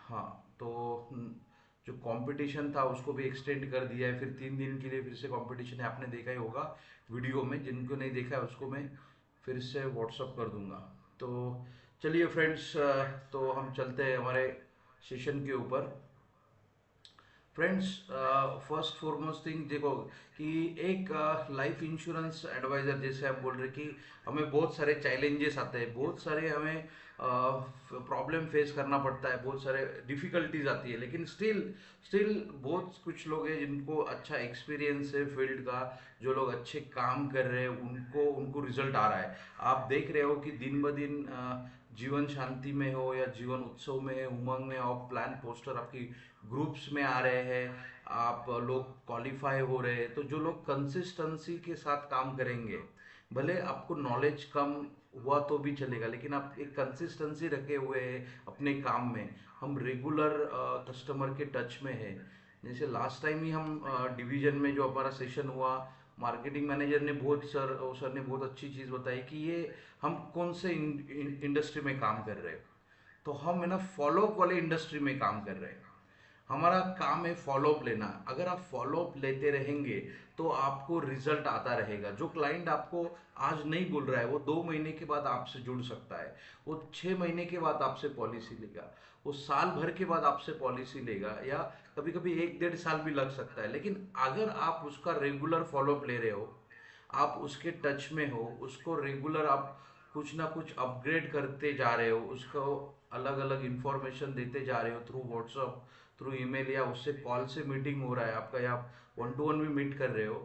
हाँ, तो जो कंपटीशन था उसको भी एक्सटेंड कर दिया है, फिर 3 दिन के लिए फिर से कंपटीशन है, आपने देखा ही होगा वीडियो में, जिनको नहीं देखा है उसको मैं फिर से व्हाट्सअप कर दूंगा। तो चलिए फ्रेंड्स, तो हम चलते हैं हमारे सेशन के ऊपर। फ्रेंड्स, फर्स्ट फॉरमोस्ट थिंग देखो कि एक लाइफ इंश्योरेंस एडवाइजर, जैसे आप बोल रहे कि हमें बहुत सारे चैलेंजेस आते हैं, बहुत सारे हमें प्रॉब्लम फेस करना पड़ता है, बहुत सारे डिफिकल्टीज आती है, लेकिन स्टिल स्टिल बहुत कुछ लोग हैं जिनको अच्छा एक्सपीरियंस है फील्ड का, जो लोग अच्छे काम कर रहे हैं उनको उनको रिजल्ट आ रहा है। आप देख रहे हो कि दिन ब दिन जीवन शांति में हो या जीवन उत्सव में, उमंग में, आप प्लान पोस्टर आपकी ग्रुप्स में आ रहे हैं, आप लोग क्वालिफाई हो रहे हैं। तो जो लोग कंसिस्टेंसी के साथ काम करेंगे, भले आपको नॉलेज कम हुआ तो भी चलेगा, लेकिन आप एक कंसिस्टेंसी रखे हुए हैं अपने काम में, हम रेगुलर कस्टमर के टच में है। जैसे लास्ट टाइम ही हम डिवीजन में जो हमारा सेशन हुआ, मार्केटिंग मैनेजर ने बहुत सर ने बहुत अच्छी चीज़ बताई कि ये हम कौन से इंडस्ट्री में काम कर रहे हैं। तो हम है ना फॉलोअप वाले इंडस्ट्री में काम कर रहे हैं। हमारा काम है फॉलोअप लेना। अगर आप फॉलोअप लेते रहेंगे तो आपको रिजल्ट आता रहेगा। जो क्लाइंट आपको आज नहीं बोल रहा है, वो 2 महीने के बाद आपसे जुड़ सकता है, वो 6 महीने के बाद आपसे पॉलिसी लेगा, वो साल भर के बाद आपसे पॉलिसी लेगा, या कभी कभी 1 डेढ़ साल भी लग सकता है। लेकिन अगर आप उसका रेगुलर फॉलोअप ले रहे हो, आप उसके टच में हो, उसको रेगुलर आप कुछ ना कुछ अपग्रेड करते जा रहे हो, उसको अलग अलग इंफॉर्मेशन देते जा रहे हो थ्रू व्हाट्सअप, थ्रू ईमेल, या उससे कॉल से मीटिंग हो रहा है आपका, या आप 1 to 1 भी मीट कर रहे हो,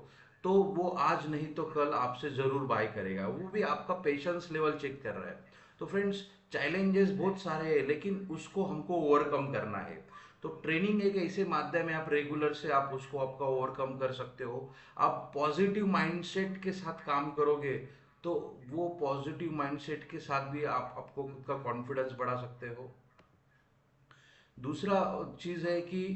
तो वो आज नहीं तो कल आपसे जरूर बाय करेगा। वो भी आपका पेशेंस लेवल चेक कर रहा है। तो फ्रेंड्स, चैलेंजेस बहुत सारे हैं, लेकिन उसको हमको ओवरकम करना है। तो ट्रेनिंग एक ऐसे माध्यम है, आप रेगुलर से आप उसको आपका ओवरकम कर सकते हो। आप पॉजिटिव माइंडसेट के साथ काम करोगे, तो वो पॉजिटिव माइंडसेट के साथ भी आप आपको खुद का कॉन्फिडेंस बढ़ा सकते हो। दूसरा चीज़ है कि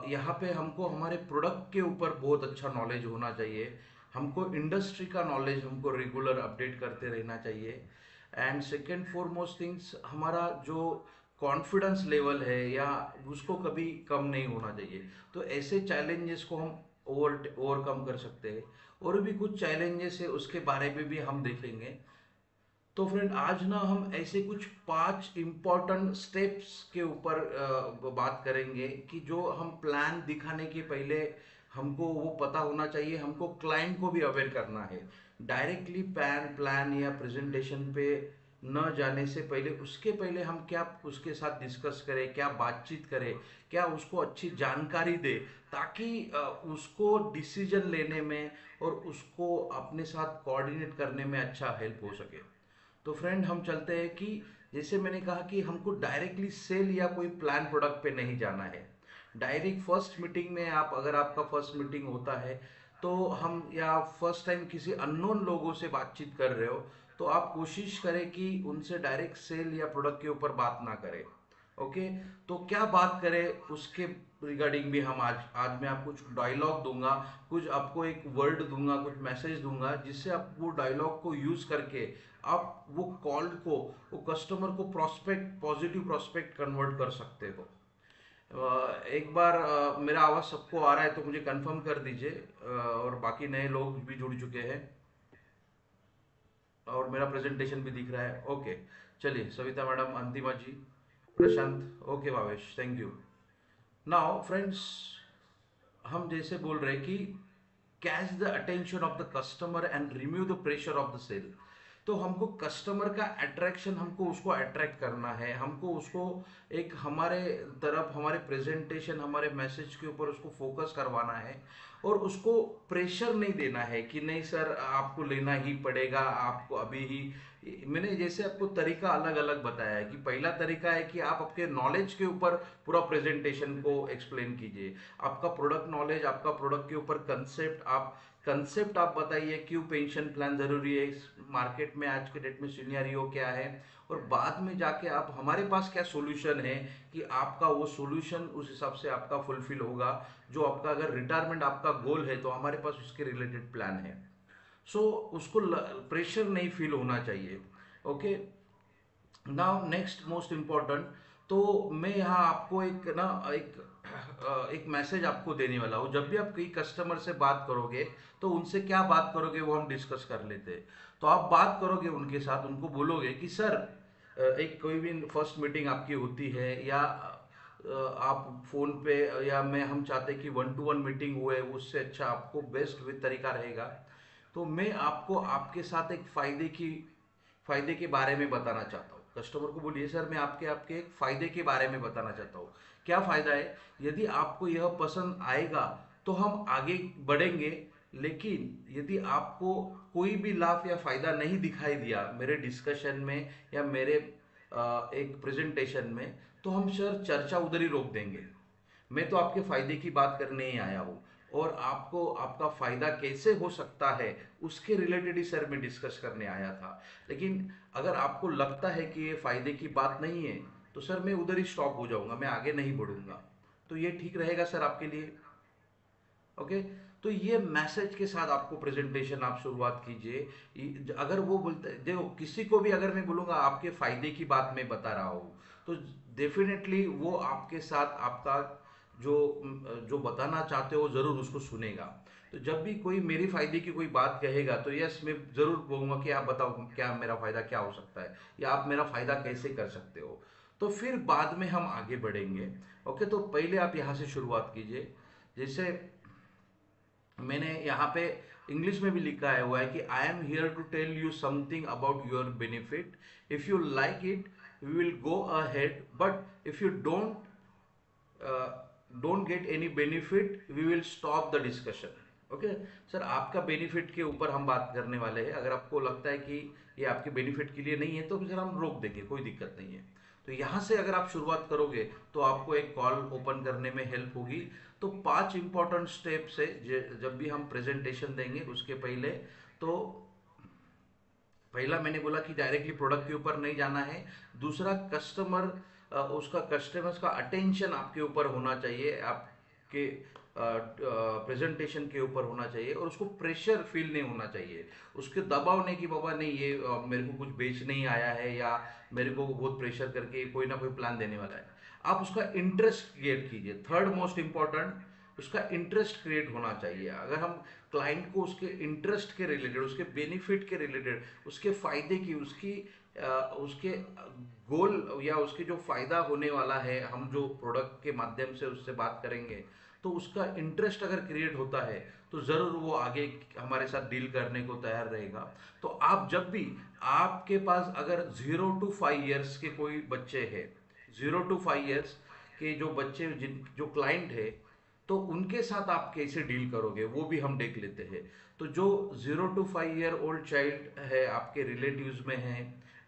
यहाँ पे हमको हमारे प्रोडक्ट के ऊपर बहुत अच्छा नॉलेज होना चाहिए, हमको इंडस्ट्री का नॉलेज हमको रेगुलर अपडेट करते रहना चाहिए। एंड सेकेंड फॉरमोस्ट थिंग्स, हमारा जो कॉन्फिडेंस लेवल है या उसको कभी कम नहीं होना चाहिए। तो ऐसे चैलेंजेस को हम ओवरकम कर सकते हैं। और भी कुछ चैलेंजेस है, उसके बारे में भी हम देखेंगे। तो फ्रेंड, आज ना हम ऐसे कुछ 5 इम्पोर्टेंट स्टेप्स के ऊपर बात करेंगे कि जो हम प्लान दिखाने के पहले हमको वो पता होना चाहिए, हमको क्लाइंट को भी अवेयर करना है। डायरेक्टली प्लान प्लान या प्रेजेंटेशन पे न जाने से पहले, उसके पहले हम क्या उसके साथ डिस्कस करें, क्या बातचीत करें, क्या उसको अच्छी जानकारी दे, ताकि उसको डिसीजन लेने में और उसको अपने साथ कोऑर्डिनेट करने में अच्छा हेल्प हो सके। तो फ्रेंड, हम चलते हैं कि जैसे मैंने कहा कि हमको डायरेक्टली सेल या कोई प्लान प्रोडक्ट पे नहीं जाना है। डायरेक्ट फर्स्ट मीटिंग में, आप अगर आपका फर्स्ट मीटिंग होता है, तो हम या फर्स्ट टाइम किसी अननोन लोगों से बातचीत कर रहे हो, तो आप कोशिश करें कि उनसे डायरेक्ट सेल या प्रोडक्ट के ऊपर बात ना करें। ओके, तो क्या बात करें उसके रिगार्डिंग भी हम आज आज मैं आपको कुछ डायलॉग दूंगा, कुछ आपको एक वर्ड दूंगा, कुछ मैसेज दूंगा, जिससे आप वो डायलॉग को यूज करके आप वो कॉल को, वो कस्टमर को प्रोस्पेक्ट, पॉजिटिव प्रोस्पेक्ट कन्वर्ट कर सकते हो। एक बार मेरा आवाज सबको आ रहा है तो मुझे कंफर्म कर दीजिए, और बाकी नए लोग भी जुड़ चुके हैं और मेरा प्रेजेंटेशन भी दिख रहा है। ओके, चलिए, Savita madam, Antima ji, Prashant, okay, Bhavesh, thank you. Now friends, हम जैसे बोल रहे हैं कि catch the attention of the customer and remove the pressure of the sale. तो हमको कस्टमर का अट्रैक्शन, हमको उसको अट्रैक्ट करना है, हमको उसको एक हमारे तरफ, हमारे प्रेजेंटेशन, हमारे मैसेज के ऊपर उसको फोकस करवाना है, और उसको प्रेशर नहीं देना है कि नहीं सर आपको लेना ही पड़ेगा, आपको अभी ही। मैंने जैसे आपको तरीका अलग अलग बताया है कि पहला तरीका है कि आप आपके नॉलेज के ऊपर पूरा प्रेजेंटेशन को एक्सप्लेन कीजिए, आपका प्रोडक्ट नॉलेज, आपका प्रोडक्ट के ऊपर कंसेप्ट आप बताइए, क्यों पेंशन प्लान जरूरी है इस मार्केट में, आज के डेट में सिनेरियो क्या है, और बाद में जाके आप हमारे पास क्या सॉल्यूशन है, कि आपका वो सॉल्यूशन उस हिसाब से आपका फुलफिल होगा। जो आपका अगर रिटायरमेंट आपका गोल है, तो हमारे पास उसके रिलेटेड प्लान है। सो उसको प्रेशर नहीं फील होना चाहिए। Okay, now next most important, तो मैं यहाँ आपको एक मैसेज आपको देने वाला हूँ। जब भी आप कई कस्टमर से बात करोगे तो उनसे क्या बात करोगे वो हम डिस्कस कर लेते हैं। तो आप बात करोगे उनके साथ, उनको बोलोगे कि सर एक कोई भी फर्स्ट मीटिंग आपकी होती है या आप फोन पे या मैं हम चाहते हैं कि वन टू वन मीटिंग हुए, उससे अच्छा आपको बेस्ट विद तरीका रहेगा। तो मैं आपको आपके साथ एक फायदे के बारे में बताना चाहता हूँ। कस्टमर को बोलिए सर मैं आपके आपके एक फायदे के बारे में बताना चाहता हूँ। क्या फायदा है? यदि आपको यह पसंद आएगा तो हम आगे बढ़ेंगे, लेकिन यदि आपको कोई भी लाभ या फायदा नहीं दिखाई दिया मेरे डिस्कशन में या मेरे एक प्रेजेंटेशन में, तो हम सर चर्चा उधर ही रोक देंगे। मैं तो आपके फायदे की बात करने ही आया हूँ, और आपको आपका फायदा कैसे हो सकता है उसके रिलेटेड ही सर मैं डिस्कस करने आया था। लेकिन अगर आपको लगता है कि ये फायदे की बात नहीं है तो सर मैं उधर ही स्टॉप हो जाऊंगा, मैं आगे नहीं बढ़ूंगा। तो ये ठीक रहेगा सर आपके लिए? ओके। तो ये मैसेज के साथ आपको प्रेजेंटेशन आप शुरुआत कीजिए। अगर वो बोलते देखो, किसी को भी अगर मैं बोलूंगा आपके फायदे की बात मैं बता रहा हूँ, तो डेफिनेटली वो आपके साथ आपका जो जो बताना चाहते हो जरूर उसको सुनेगा। तो जब भी कोई मेरी फायदे की कोई बात कहेगा तो यस मैं जरूर बोलूंगा कि आप बताओ क्या मेरा फायदा क्या हो सकता है, या आप मेरा फायदा कैसे कर सकते हो। तो फिर बाद में हम आगे बढ़ेंगे। ओके, तो पहले आप यहाँ से शुरुआत कीजिए। जैसे मैंने यहाँ पे इंग्लिश में भी लिखा है हुआ है कि I am here to tell you something about your benefit. If you like it we will go ahead, but if you don't get any benefit we will stop the discussion. Okay sir, आपका benefit के ऊपर हम बात करने वाले हैं। अगर आपको लगता है कि ये आपके बेनिफिट के लिए नहीं है तो फिर हम रोक देंगे, कोई दिक्कत नहीं है। तो यहाँ से अगर आप शुरुआत करोगे तो आपको एक कॉल ओपन करने में हेल्प होगी। तो 5 इंपॉर्टेंट स्टेप्स है जब भी हम प्रेजेंटेशन देंगे उसके पहले। तो पहला मैंने बोला कि डायरेक्टली प्रोडक्ट के ऊपर नहीं जाना है। दूसरा, उसका कस्टमर्स का अटेंशन आपके ऊपर होना चाहिए, आपके प्रेजेंटेशन के ऊपर होना चाहिए, और उसको प्रेशर फील नहीं होना चाहिए। उसके दबाव नहीं कि बाबा नहीं ये मेरे को कुछ बेच नहीं आया है या मेरे को बहुत प्रेशर करके कोई ना कोई प्लान देने वाला है। आप उसका इंटरेस्ट क्रिएट कीजिए। थर्ड मोस्ट इंपॉर्टेंट, उसका इंटरेस्ट क्रिएट होना चाहिए। अगर हम क्लाइंट को उसके इंटरेस्ट के रिलेटेड, उसके बेनिफिट के रिलेटेड, उसके फायदे की, उसके गोल या उसके जो फायदा होने वाला है, हम जो प्रोडक्ट के माध्यम से उससे बात करेंगे, तो उसका इंटरेस्ट अगर क्रिएट होता है तो जरूर वो आगे हमारे साथ डील करने को तैयार रहेगा। तो आप जब भी, आपके पास अगर 0 to 5 years के कोई बच्चे हैं, 0 to 5 years के जो बच्चे जो क्लाइंट है, तो उनके साथ आप कैसे डील करोगे वो भी हम देख लेते हैं। तो जो 0 to 5 year old चाइल्ड है, आपके रिलेटिव्स में है,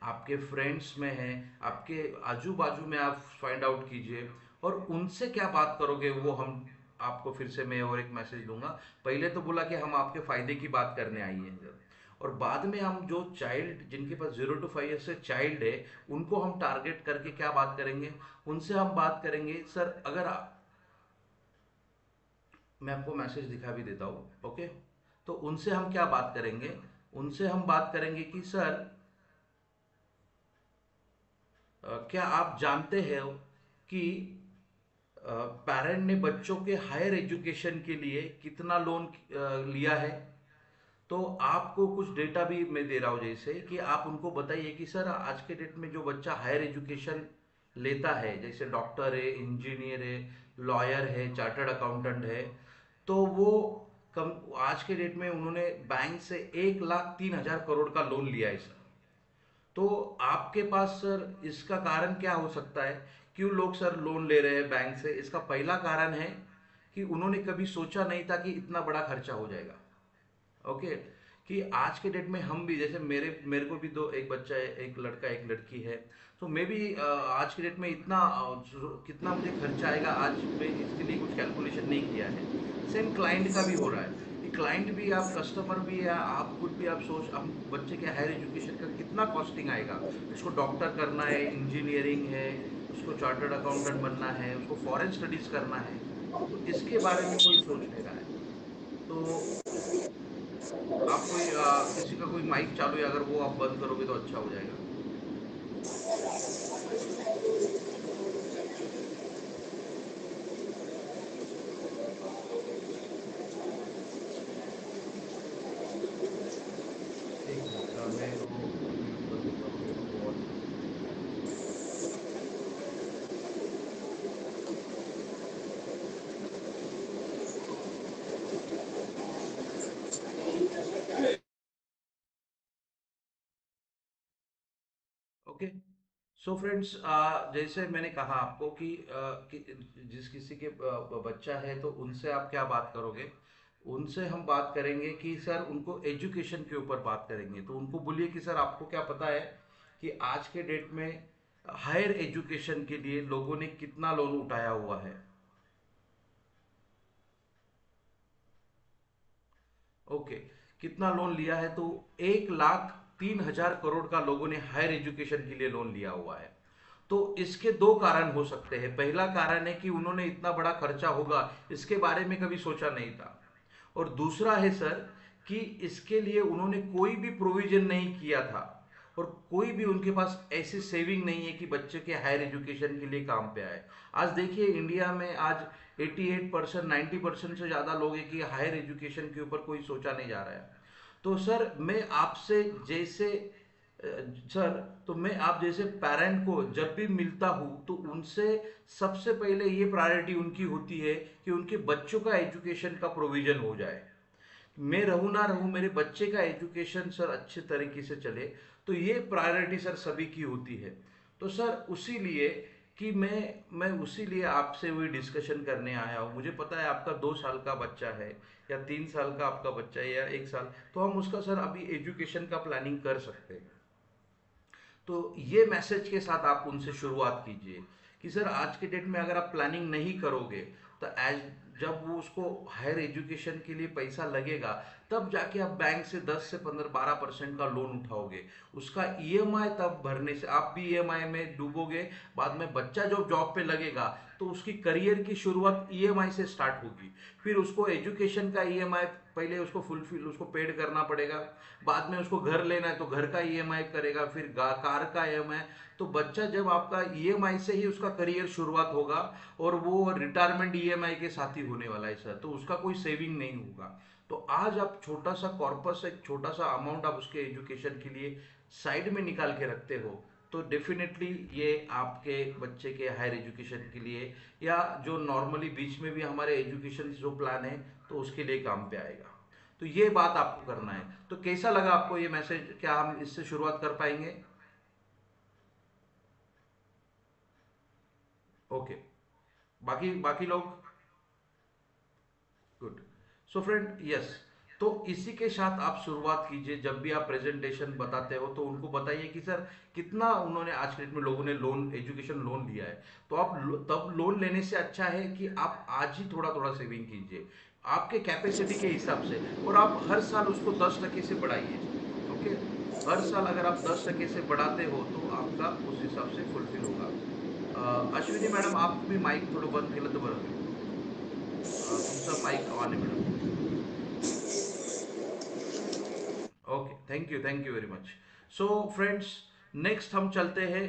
आपके फ्रेंड्स में है, आपके आजू बाजू में आप फाइंड आउट कीजिए और उनसे क्या बात करोगे वो हम आपको फिर से मैं और एक मैसेज दूंगा। पहले तो बोला कि हम आपके फायदे की बात करने आई है, और बाद में हम जो चाइल्ड जिनके पास 0 to 5 years से चाइल्ड है उनको हम टारगेट करके क्या बात करेंगे, उनसे हम बात करेंगे सर अगर मैं आपको मैसेज दिखा भी देता हूँ। ओके, तो उनसे हम क्या बात करेंगे, उनसे हम बात करेंगे कि सर क्या आप जानते हैं कि पेरेंट ने बच्चों के हायर एजुकेशन के लिए कितना लोन लिया है। तो आपको कुछ डेटा भी मैं दे रहा हूँ, जैसे कि आप उनको बताइए कि सर आज के डेट में जो बच्चा हायर एजुकेशन लेता है, जैसे डॉक्टर है, इंजीनियर है, लॉयर है, चार्टर्ड अकाउंटेंट है, तो वो कम आज के डेट में उन्होंने बैंक से 1,03,000 करोड़ का लोन लिया है सर। तो आपके पास सर इसका कारण क्या हो सकता है, क्यों लोग सर लोन ले रहे हैं बैंक से? इसका पहला कारण है कि उन्होंने कभी सोचा नहीं था कि इतना बड़ा खर्चा हो जाएगा। ओके, कि आज के डेट में हम भी, जैसे मेरे मेरे को भी दो, एक बच्चा है, एक लड़का एक लड़की है। तो मैं भी आज के डेट में इतना कितना मुझे खर्चा आएगा आज मैं इसके लिए कुछ कैलकुलेशन नहीं किया है। सेम क्लाइंट का भी हो रहा है कि क्लाइंट भी, आप कस्टमर भी, या आप खुद भी आप सोच, हम बच्चे के हायर एजुकेशन का कितना कॉस्टिंग आएगा। उसको डॉक्टर करना है, इंजीनियरिंग है, उसको चार्टर्ड अकाउंटेंट बनना है, उसको फॉरेन स्टडीज करना है, तो इसके बारे में कोई सोच नहीं रहा है। तो आप कोई किसी का कोई माइक चालू है, अगर वो आप बंद करोगे तो अच्छा हो जाएगा। सो फ्रेंड्स, जैसे मैंने कहा आपको कि जिस किसी के बच्चा है तो उनसे आप क्या बात करोगे। उनसे हम बात करेंगे कि सर उनको एजुकेशन के ऊपर बात करेंगे। तो उनको बोलिए कि सर आपको क्या पता है कि आज के डेट में हायर एजुकेशन के लिए लोगों ने कितना लोन उठाया हुआ है। ओके, कितना लोन लिया है? तो 1,03,000 करोड़ का लोगों ने हायर एजुकेशन के लिए लोन लिया हुआ है। तो इसके दो कारण हो सकते हैं। पहला कारण है कि उन्होंने इतना बड़ा खर्चा होगा इसके बारे में कभी सोचा नहीं था। और दूसरा है सर कि इसके लिए उन्होंने कोई भी प्रोविजन नहीं किया था और कोई भी उनके पास ऐसी सेविंग नहीं है कि बच्चे के हायर एजुकेशन के लिए काम पे आए। आज देखिए इंडिया में आज 88% 90% से ज़्यादा लोग हैं कि हायर एजुकेशन के ऊपर कोई सोचा नहीं जा रहा है। तो सर मैं आपसे जैसे अ, सर तो मैं आप जैसे पेरेंट को जब भी मिलता हूँ तो उनसे सबसे पहले ये प्रायोरिटी उनकी होती है कि उनके बच्चों का एजुकेशन का प्रोविजन हो जाए। मैं रहूं ना रहूं, मेरे बच्चे का एजुकेशन सर अच्छे तरीके से चले, तो ये प्रायोरिटी सर सभी की होती है। तो सर उसी लिए कि मैं उसी लिए आपसे वही डिस्कशन करने आया हूँ। मुझे पता है आपका 2 साल का बच्चा है या 3 साल का आपका बच्चा है या 1 साल, तो हम उसका सर अभी एजुकेशन का प्लानिंग कर सकते हैं। तो ये मैसेज के साथ आप उनसे शुरुआत कीजिए कि सर आज के डेट में अगर आप प्लानिंग नहीं करोगे तो एज जब वो उसको हायर एजुकेशन के लिए पैसा लगेगा तब जाके आप बैंक से 10 से 15 12% का लोन उठाओगे। उसका ईएमआई तब भरने से आप भी ईएमआई में डूबोगे। बाद में बच्चा जब जॉब पे लगेगा तो उसकी करियर की शुरुआत ईएमआई से स्टार्ट होगी। फिर उसको एजुकेशन का ईएमआई पहले उसको फुलफिल उसको पेड करना पड़ेगा। बाद में उसको घर लेना है तो घर का ईएमआई करेगा, फिर कार का ईएमआई। तो बच्चा जब आपका ईएमआई से ही उसका करियर शुरुआत होगा और वो रिटायरमेंट ईएमआई के साथ ही होने वाला है सर, तो उसका कोई सेविंग नहीं होगा। तो आज आप छोटा सा कॉर्पस, एक छोटा सा अमाउंट आप उसके एजुकेशन के लिए साइड में निकाल के रखते हो तो डेफिनेटली ये आपके बच्चे के हायर एजुकेशन के लिए या जो नॉर्मली बीच में भी हमारे एजुकेशन जो प्लान है तो उसके लिए काम पे आएगा। तो ये बात आपको करना है। तो कैसा लगा आपको ये मैसेज? क्या हम इससे शुरुआत कर पाएंगे? ओके, बाकी बाकी लोग गुड। सो फ्रेंड, यस, तो इसी के साथ आप शुरुआत कीजिए। जब भी आप प्रेजेंटेशन बताते हो तो उनको बताइए कि सर कितना उन्होंने आज के डेट में लोगों ने लोन एजुकेशन लोन लिया है। तो आप तब लोन लेने से अच्छा है कि आप आज ही थोड़ा थोड़ा सेविंग कीजिए आपके कैपेसिटी के हिसाब से, और आप हर साल उसको 10% से बढ़ाइए। ओके, हर साल अगर आप 10% से बढ़ाते हो तो आपका उस हिसाब से फुलफिल होगा। अश्विनी मॅडम, आप भी माईक थोडं बंद केलं तर बरं होईल। तुमचं माईक ऑन आहे madam. Okay, thank you very much. So friends, next हम चलते हैं।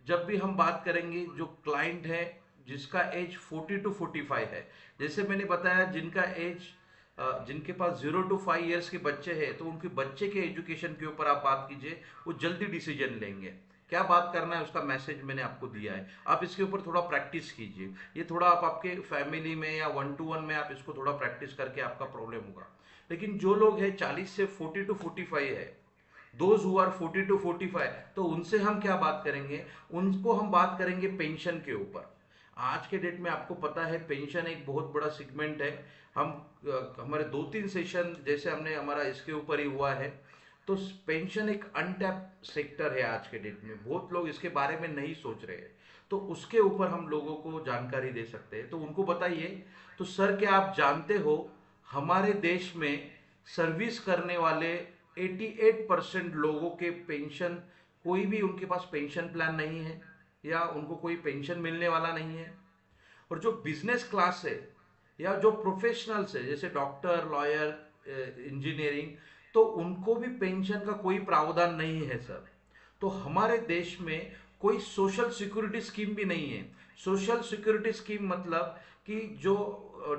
जब भी हम बात करेंगे जो क्लाइंट है जिसका एज 40 to 45 है, जैसे मैंने बताया जिनका एज जिनके पास 0 to 5 years के बच्चे हैं तो उनके बच्चे के एजुकेशन के ऊपर आप बात कीजिए, वो जल्दी डिसीजन लेंगे। क्या बात करना है उसका मैसेज मैंने आपको दिया है, आप इसके ऊपर थोड़ा प्रैक्टिस कीजिए। ये थोड़ा आप आपके फैमिली में या 1 to 1 में आप इसको थोड़ा प्रैक्टिस करके आपका प्रॉब्लम होगा। लेकिन जो लोग हैं 40 से 40 to 45 है, दोज हु आर 40 to 45, तो उनसे हम क्या बात करेंगे? उनको हम बात करेंगे पेंशन के ऊपर। आज के डेट में आपको पता है पेंशन एक बहुत बड़ा सेगमेंट है। हम हमारे 2 3 सेशन जैसे हमने हमारा इसके ऊपर ही हुआ है। तो पेंशन एक अनटैप सेक्टर है आज के डेट में, बहुत लोग इसके बारे में नहीं सोच रहे हैं। तो उसके ऊपर हम लोगों को जानकारी दे सकते हैं, तो उनको बताइए। तो सर क्या आप जानते हो हमारे देश में सर्विस करने वाले 88% लोगों के पेंशन, कोई भी उनके पास पेंशन प्लान नहीं है या उनको कोई पेंशन मिलने वाला नहीं है। और जो बिजनेस क्लास है या जो प्रोफेशनल्स है जैसे डॉक्टर, लॉयर, इंजीनियरिंग, तो उनको भी पेंशन का कोई प्रावधान नहीं है सर। तो हमारे देश में कोई सोशल सिक्योरिटी स्कीम भी नहीं है। सोशल सिक्योरिटी स्कीम मतलब कि जो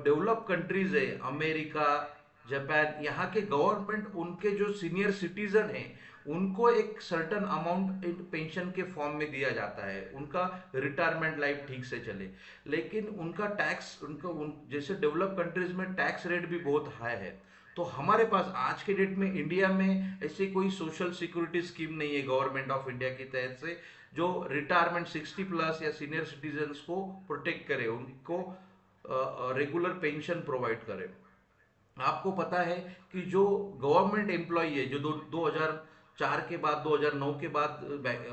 डेवलप कंट्रीज है, अमेरिका, जापान, यहाँ के गवर्नमेंट उनके जो सीनियर सिटीजन हैं उनको एक सर्टन अमाउंट पेंशन के फॉर्म में दिया जाता है, उनका रिटायरमेंट लाइफ ठीक से चले। लेकिन उनका टैक्स, जैसे डेवलप कंट्रीज में टैक्स रेट भी बहुत हाई है। तो हमारे पास आज के डेट में इंडिया में ऐसी कोई सोशल सिक्योरिटी स्कीम नहीं है गवर्नमेंट ऑफ इंडिया की तहत से जो रिटायरमेंट 60+ या सीनियर सिटीजन्स को प्रोटेक्ट करे, उनको रेगुलर पेंशन प्रोवाइड करे। आपको पता है कि जो गवर्नमेंट एम्प्लॉय है जो 2004 के बाद 2009 के बाद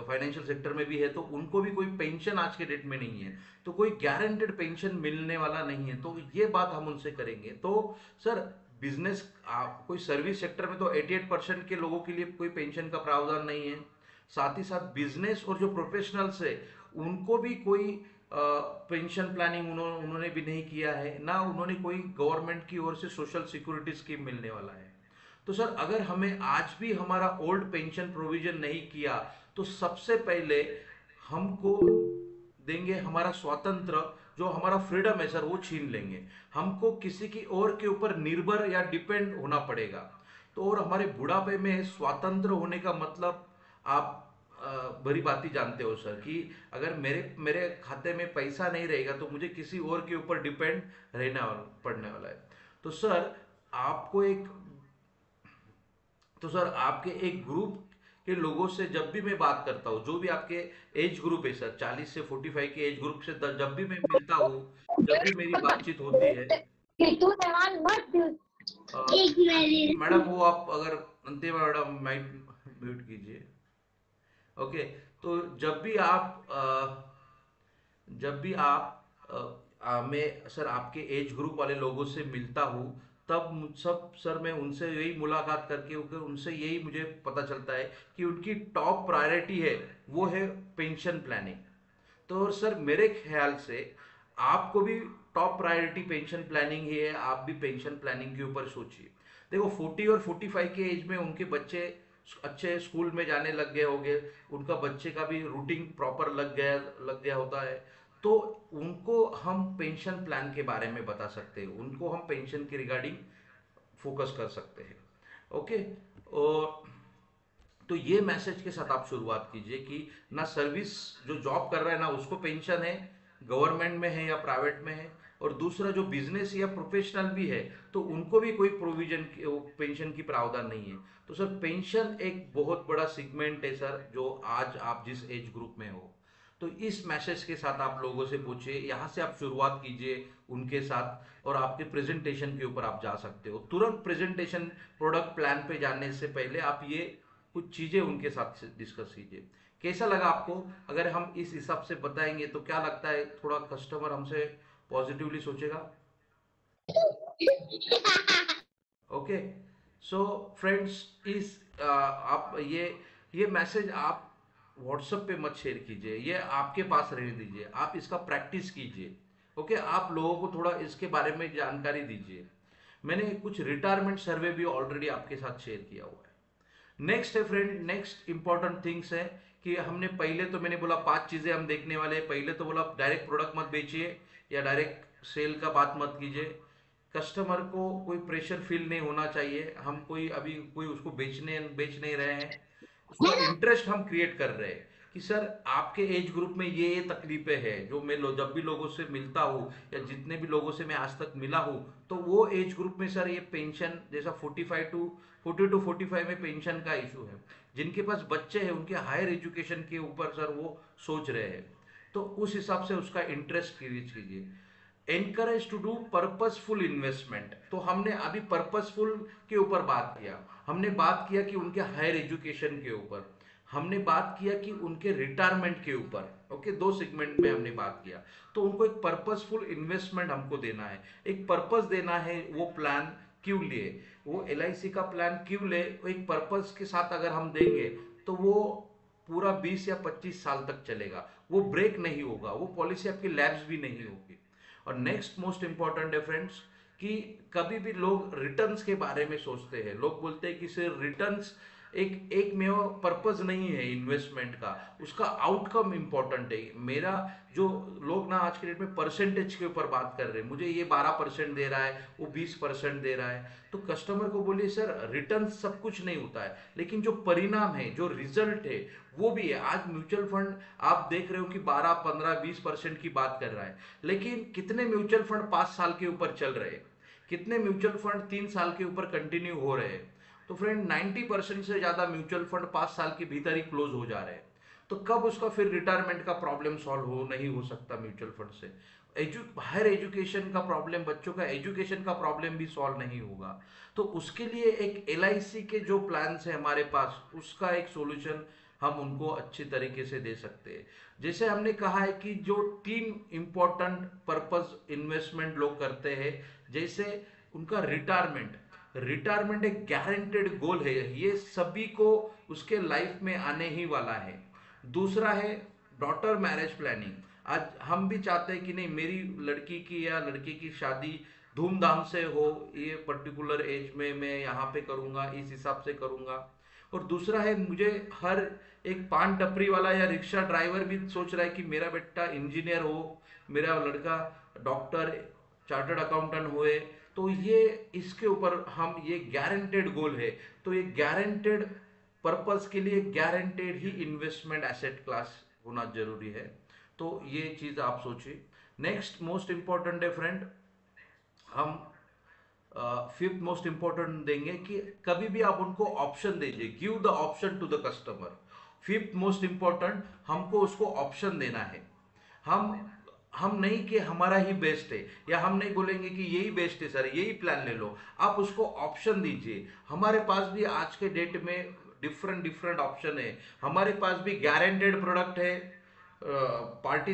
फाइनेंशियल सेक्टर में भी है, तो उनको भी कोई पेंशन आज के डेट में नहीं है, तो कोई गारंटेड पेंशन मिलने वाला नहीं है। तो ये बात हम उनसे करेंगे। तो सर बिजनेस कोई सर्विस सेक्टर में तो 88% के लोगों के लिए कोई पेंशन का प्रावधान नहीं है। साथ ही साथ बिजनेस और जो प्रोफेशनल्स है उनको भी कोई पेंशन प्लानिंग उन्होंने भी नहीं किया है, ना उन्होंने कोई गवर्नमेंट की ओर से सोशल सिक्योरिटी स्कीम मिलने वाला है। तो सर अगर हमें आज भी हमारा ओल्ड पेंशन प्रोविजन नहीं किया तो सबसे पहले हमको देंगे हमारा स्वातंत्र, जो हमारा फ्रीडम है सर वो छीन लेंगे। हमको किसी की और के ऊपर निर्भर या डिपेंड होना पड़ेगा। तो और हमारे बुढ़ापे में स्वतंत्र होने का मतलब आप भली भांति जानते हो सर कि अगर मेरे मेरे खाते में पैसा नहीं रहेगा तो मुझे किसी और के ऊपर डिपेंड रहना पड़ने वाला है। तो सर आपको एक तो सर आपके एक ग्रुप के लोगों से जब भी मैं बात करता हूँ, जो भी आपके एज ग्रुप है सर 40 से 45 के एज ग्रुप से जब भी मैं मिलता हूँ, जब भी मेरी बातचीत होती है, मैडम वो आप अगर अंतिम मैडम माइक म्यूट कीजिए। ओके। तो जब भी आप मैं सर आपके एज ग्रुप वाले लोगों से मिलता हूँ, तब सब सर मैं उनसे यही मुलाकात करके उनसे यही मुझे पता चलता है कि उनकी टॉप प्रायोरिटी है वो है पेंशन प्लानिंग। तो सर मेरे ख्याल से आपको भी टॉप प्रायोरिटी पेंशन प्लानिंग ही है, आप भी पेंशन प्लानिंग के ऊपर सोचिए। देखो 40 और 45 के एज में उनके बच्चे अच्छे स्कूल में जाने लग गए होंगे, उनका बच्चे का भी रूटीन प्रॉपर लग गया होता है। तो उनको हम पेंशन प्लान के बारे में बता सकते हैं, उनको हम पेंशन के रिगार्डिंग फोकस कर सकते हैं। ओके। और तो ये मैसेज के साथ आप शुरुआत कीजिए कि ना सर्विस जो जॉब कर रहा है ना उसको पेंशन है, गवर्नमेंट में है या प्राइवेट में है, और दूसरा जो बिजनेस या प्रोफेशनल भी है तो उनको भी कोई प्रोविजन पेंशन की प्रावधान नहीं है। तो सर पेंशन एक बहुत बड़ा सेगमेंट है सर, जो आज आप जिस एज ग्रुप में हो। तो इस मैसेज के साथ आप लोगों से पूछिए, यहाँ से आप शुरुआत कीजिए उनके साथ, और आपके प्रेजेंटेशन के ऊपर आप जा सकते हो। तुरंत प्रेजेंटेशन प्रोडक्ट प्लान पे जाने से पहले आप ये कुछ चीजें उनके साथ डिस्कस कीजिए। कैसा लगा आपको? अगर हम इस हिसाब से बताएंगे तो क्या लगता है थोड़ा कस्टमर हमसे पॉजिटिवली सोचेगा? ओके। सो फ्रेंड्स इस आप ये मैसेज आप व्हाट्सएप पे मत शेयर कीजिए, ये आपके पास रहने दीजिए, आप इसका प्रैक्टिस कीजिए। ओके। आप लोगों को थोड़ा इसके बारे में जानकारी दीजिए। मैंने कुछ रिटायरमेंट सर्वे भी ऑलरेडी आपके साथ शेयर किया हुआ है। नेक्स्ट है फ्रेंड, नेक्स्ट इंपॉर्टेंट थिंग्स है कि हमने पहले तो मैंने बोला 5 चीजें हम देखने वाले हैं। पहले तो बोला डायरेक्ट प्रोडक्ट मत बेचिए या डायरेक्ट सेल का बात मत कीजिए। कस्टमर को कोई प्रेशर फील नहीं होना चाहिए, हम कोई अभी कोई उसको बेच नहीं रहे हैं, उसका इंटरेस्ट हम क्रिएट कर रहे हैं कि सर आपके एज ग्रुप में ये तकलीफें हैं। जो मैं जब भी लोगों से मिलता हूँ या जितने भी लोगों से मैं आज तक मिला हूँ, तो वो एज ग्रुप में सर ये पेंशन जैसा 40 टू 45 में पेंशन का इशू है। जिनके पास बच्चे हैं उनके हायर एजुकेशन के ऊपर सर वो सोच रहे हैं, तो उस हिसाब से उसका इंटरेस्ट क्रिएट कीजिए। Encourage to do purposeful investment. तो हमने अभी पर्पसफुल के ऊपर बात किया, हमने बात किया कि उनके हायर एजुकेशन के ऊपर, हमने बात किया कि उनके रिटायरमेंट के ऊपर। ओके, 2 सेगमेंट में हमने बात किया। तो उनको एक पर्पसफुल इन्वेस्टमेंट हमको देना है, एक पर्पस देना है। वो प्लान क्यों लिए, वो LIC का प्लान क्यों ले, एक पर्पस के साथ अगर हम देंगे तो वो पूरा 20 या 25 साल तक चलेगा, वो ब्रेक नहीं होगा, वो पॉलिसी आपकी लैप्स भी नहीं होगी। और नेक्स्ट मोस्ट इंपॉर्टेंट है फ्रेंड्स कि कभी भी लोग रिटर्न्स के बारे में सोचते हैं। लोग बोलते हैं कि सर रिटर्न्स एक में पर्पज नहीं है इन्वेस्टमेंट का, उसका आउटकम इंपॉर्टेंट है। मेरा जो लोग ना आज के डेट में परसेंटेज के ऊपर बात कर रहे हैं, मुझे ये 12% दे रहा है, वो 20% दे रहा है। तो कस्टमर को बोलिए सर रिटर्न सब कुछ नहीं होता है, लेकिन जो परिणाम है, जो रिजल्ट है वो भी है। आज म्यूचुअल फंड आप देख रहे हो कि 12, 15, 20% की बात कर रहा है, लेकिन कितने म्यूचुअल फंड 5 साल के ऊपर चल रहे हैं, कितने म्यूचुअल फंड 3 साल के ऊपर कंटिन्यू हो रहे हैं? तो फ्रेंड 90% से ज्यादा म्यूचुअल फंड 5 साल के भीतर ही क्लोज हो जा रहे हैं। तो कब उसका फिर रिटायरमेंट का प्रॉब्लम सॉल्व हो नहीं हो सकता म्यूचुअल फंड से। हायर एजुकेशन का प्रॉब्लम, बच्चों का एजुकेशन का प्रॉब्लम भी सॉल्व नहीं होगा। तो उसके लिए एक LIC के जो प्लान है हमारे पास, उसका एक सॉल्यूशन हम उनको अच्छी तरीके से दे सकते हैं। जैसे हमने कहा है कि जो 3 इंपॉर्टेंट पर्पस इन्वेस्टमेंट लोग करते हैं, जैसे उनका रिटायरमेंट। रिटायरमेंट एक गारंटेड गोल है, ये सभी को उसके लाइफ में आने ही वाला है। दूसरा है डॉटर मैरिज प्लानिंग। आज हम भी चाहते हैं कि नहीं, मेरी लड़की की या लड़के की शादी धूमधाम से हो, ये पर्टिकुलर एज में मैं यहाँ पे करूँगा, इस हिसाब से करूँगा। और दूसरा है, मुझे हर एक पान टपरी वाला या रिक्शा ड्राइवर भी सोच रहा है कि मेरा बेटा इंजीनियर हो, मेरा लड़का डॉक्टर, चार्टर्ड अकाउंटेंट हुए। तो ये इसके ऊपर हम, ये गारंटेड गोल है। तो ये गारंटेड पर्पस के लिए गारंटेड ही इन्वेस्टमेंट एसेट क्लास होना जरूरी है। तो ये चीज आप सोचिए। नेक्स्ट मोस्ट इंपॉर्टेंट है फ्रेंड, हम फिफ्थ मोस्ट इंपॉर्टेंट देंगे कि कभी भी आप उनको ऑप्शन दीजिए, give the option to the customer. Fifth most important, हमको उसको ऑप्शन देना है। हम नहीं कि हमारा ही बेस्ट है, या हम नहीं बोलेंगे कि यही बेस्ट है सर, यही प्लान ले लो। आप उसको ऑप्शन दीजिए। हमारे पास भी आज के डेट में डिफरेंट डिफरेंट ऑप्शन है। हमारे पास भी गारंटेड प्रोडक्ट है, पार्टी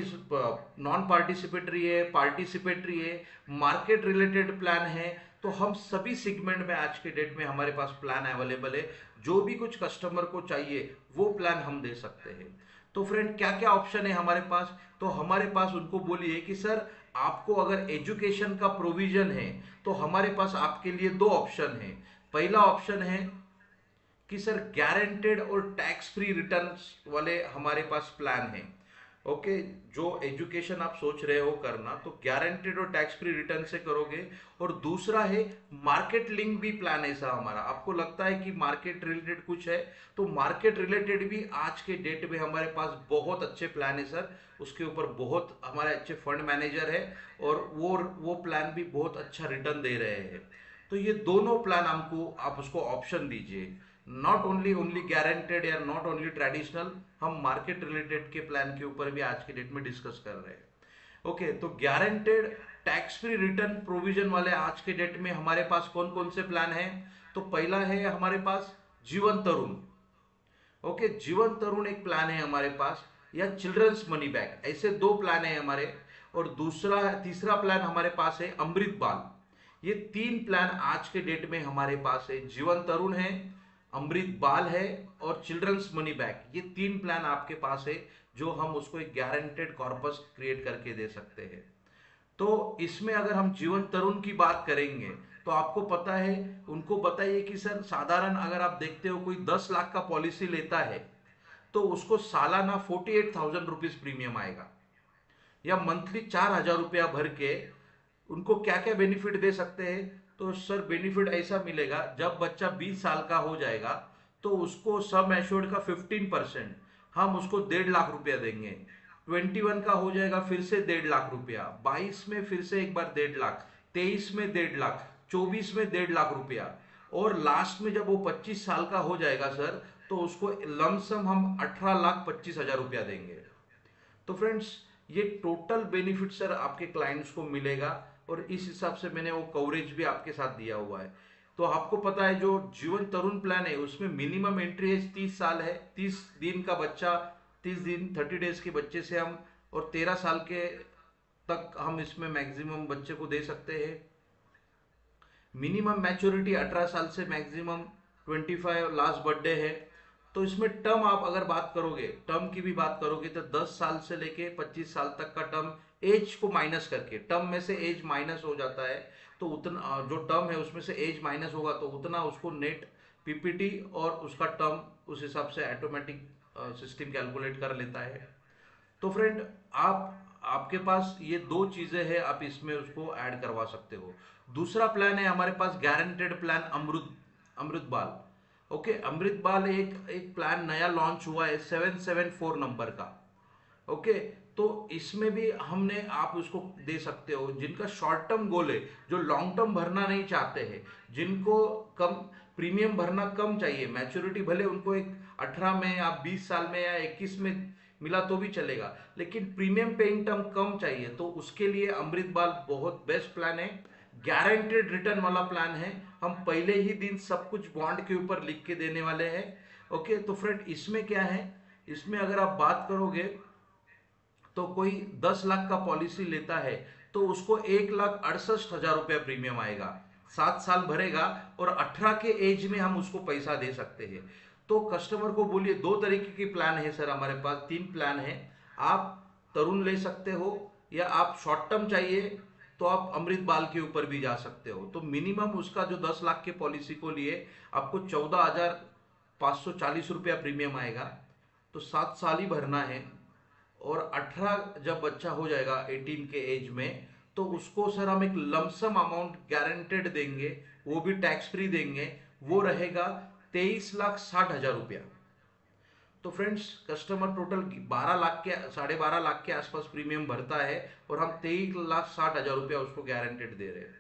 नॉन पार्टिसिपेटरी है, पार्टिसिपेटरी है, मार्केट रिलेटेड प्लान है। तो हम सभी सेगमेंट में आज के डेट में हमारे पास प्लान अवेलेबल है। जो भी कुछ कस्टमर को चाहिए वो प्लान हम दे सकते हैं। तो फ्रेंड, क्या क्या ऑप्शन है हमारे पास? तो हमारे पास उनको बोलिए कि सर, आपको अगर एजुकेशन का प्रोविजन है तो हमारे पास आपके लिए 2 ऑप्शन है। पहला ऑप्शन है कि सर गारंटेड और टैक्स फ्री रिटर्न्स वाले हमारे पास प्लान है। ओके, जो एजुकेशन आप सोच रहे हो करना, तो गारंटेड और टैक्स फ्री रिटर्न से करोगे। और दूसरा है मार्केट लिंक भी प्लान ऐसा हमारा। आपको लगता है कि मार्केट रिलेटेड कुछ है, तो मार्केट रिलेटेड भी आज के डेट में हमारे पास बहुत अच्छे प्लान है सर। उसके ऊपर बहुत हमारे अच्छे फंड मैनेजर है, और वो प्लान भी बहुत अच्छा रिटर्न दे रहे हैं। तो ये दोनों प्लान हमको, आप उसको ऑप्शन दीजिए। नॉट ओनली गारंटेड या नॉट ओनली ट्रेडिशनल, हम मार्केट रिलेटेड के प्लान के ऊपर भी आज के डेट में डिस्कस कर रहे हैं। ओके, तो guaranteed tax free return provision वाले आज के डेट में हमारे पास कौन कौन से प्लान है? तो पहला है हमारे पास जीवन तरुण। ओके, जीवन तरुण एक प्लान है हमारे पास, या चिल्ड्रंस मनी बैक, ऐसे 2 प्लान है हमारे। और तीसरा प्लान हमारे पास है अमृत बाल। ये 3 प्लान आज के डेट में हमारे पास है। जीवन तरुण है, अमृत बाल है, और चिल्ड्रंस मनी बैक। ये 3 प्लान आपके पास है, जो हम उसको एक गारंटेड कॉर्पस क्रिएट करके दे सकते हैं। तो इसमें अगर हम जीवन तरुण की बात करेंगे, तो आपको पता है, उनको बताइए कि सर, साधारण अगर आप देखते हो कोई 10 लाख का पॉलिसी लेता है, तो उसको सालाना 48,000 रुपीज प्रीमियम आएगा, या मंथली 4,000 रुपया भर के उनको क्या क्या बेनिफिट दे सकते हैं? तो सर, बेनिफिट ऐसा मिलेगा, जब बच्चा 20 साल का हो जाएगा तो उसको सम एश्योर्ड का 15% हम उसको 1.5 लाख रुपया देंगे। 21 का हो जाएगा, फिर से 1.5 लाख रुपया, 22 में फिर से एक बार 1.5 लाख, 23 में 1.5 लाख, 24 में 1.5 लाख रुपया, और लास्ट में जब वो 25 साल का हो जाएगा सर, तो उसको लमसम हम 18,25,000 रुपया देंगे। तो फ्रेंड्स, ये टोटल बेनिफिट सर आपके क्लाइंट्स को मिलेगा, और इस हिसाब से मैंने वो कवरेज भी आपके साथ दिया हुआ है। तो आपको पता है, जो जीवन तरुण प्लान है उसमें मिनिमम एंट्री एज 30 साल है। 30 दिन का बच्चा, 30 दिन 30 डेज के बच्चे से हम, और 13 साल के तक हम इसमें मैक्सिमम बच्चे को दे सकते हैं। मिनिमम मैच्योरिटी 18 साल से मैक्सिमम 25 लास्ट बर्थडे है। तो इसमें टर्म आप अगर बात करोगे, टर्म की भी बात करोगे, तो 10 साल से लेके 25 साल तक का टर्म, एज को माइनस करके, टर्म में से एज माइनस हो जाता है, तो उतना जो टर्म है उसमें से एज माइनस होगा, तो उतना उसको नेट पीपीटी और उसका टर्म उस हिसाब से ऑटोमेटिक सिस्टम कैलकुलेट कर लेता है। तो फ्रेंड, आपके पास ये 2 चीजें हैं, आप इसमें उसको ऐड करवा सकते हो। दूसरा प्लान है हमारे पास गारंटेड प्लान अमृत बाल। ओके, अमृत बाल एक एक प्लान नया लॉन्च हुआ है 774 नंबर का। ओके, तो इसमें भी हमने आप उसको दे सकते हो। जिनका शॉर्ट टर्म गोल है, जो लॉन्ग टर्म भरना नहीं चाहते हैं, जिनको कम प्रीमियम भरना कम चाहिए, मैच्योरिटी भले उनको एक 18 में या 20 साल में या 21 में मिला तो भी चलेगा, लेकिन प्रीमियम पेइंग टर्म कम चाहिए, तो उसके लिए अमृत बाल बहुत बेस्ट प्लान है। गारंटेड रिटर्न वाला प्लान है। हम पहले ही दिन सब कुछ बॉन्ड के ऊपर लिख के देने वाले हैं। ओके, तो फ्रेंड इसमें क्या है, इसमें अगर आप बात करोगे तो कोई 10 लाख का पॉलिसी लेता है तो उसको 1,68,000 रुपया प्रीमियम आएगा, 7 साल भरेगा और 18 के एज में हम उसको पैसा दे सकते हैं। तो कस्टमर को बोलिए, दो तरीके की प्लान है सर हमारे पास, 3 प्लान है। आप तरुण ले सकते हो, या आप शॉर्ट टर्म चाहिए तो आप अमृत बाल के ऊपर भी जा सकते हो। तो मिनिमम उसका जो 10 लाख के पॉलिसी को लिए आपको 14,540 रुपया प्रीमियम आएगा। तो 7 साल ही भरना है, और 18 जब बच्चा हो जाएगा 18 के एज में, तो उसको सर हम एक लमसम अमाउंट गारंटेड देंगे, वो भी टैक्स फ्री देंगे। वो रहेगा 23,60,000 रुपया। तो फ्रेंड्स, कस्टमर टोटल 12 लाख के 12.5 लाख के आसपास प्रीमियम भरता है और हम 23,60,000 रुपया उसको गारंटेड दे रहे हैं।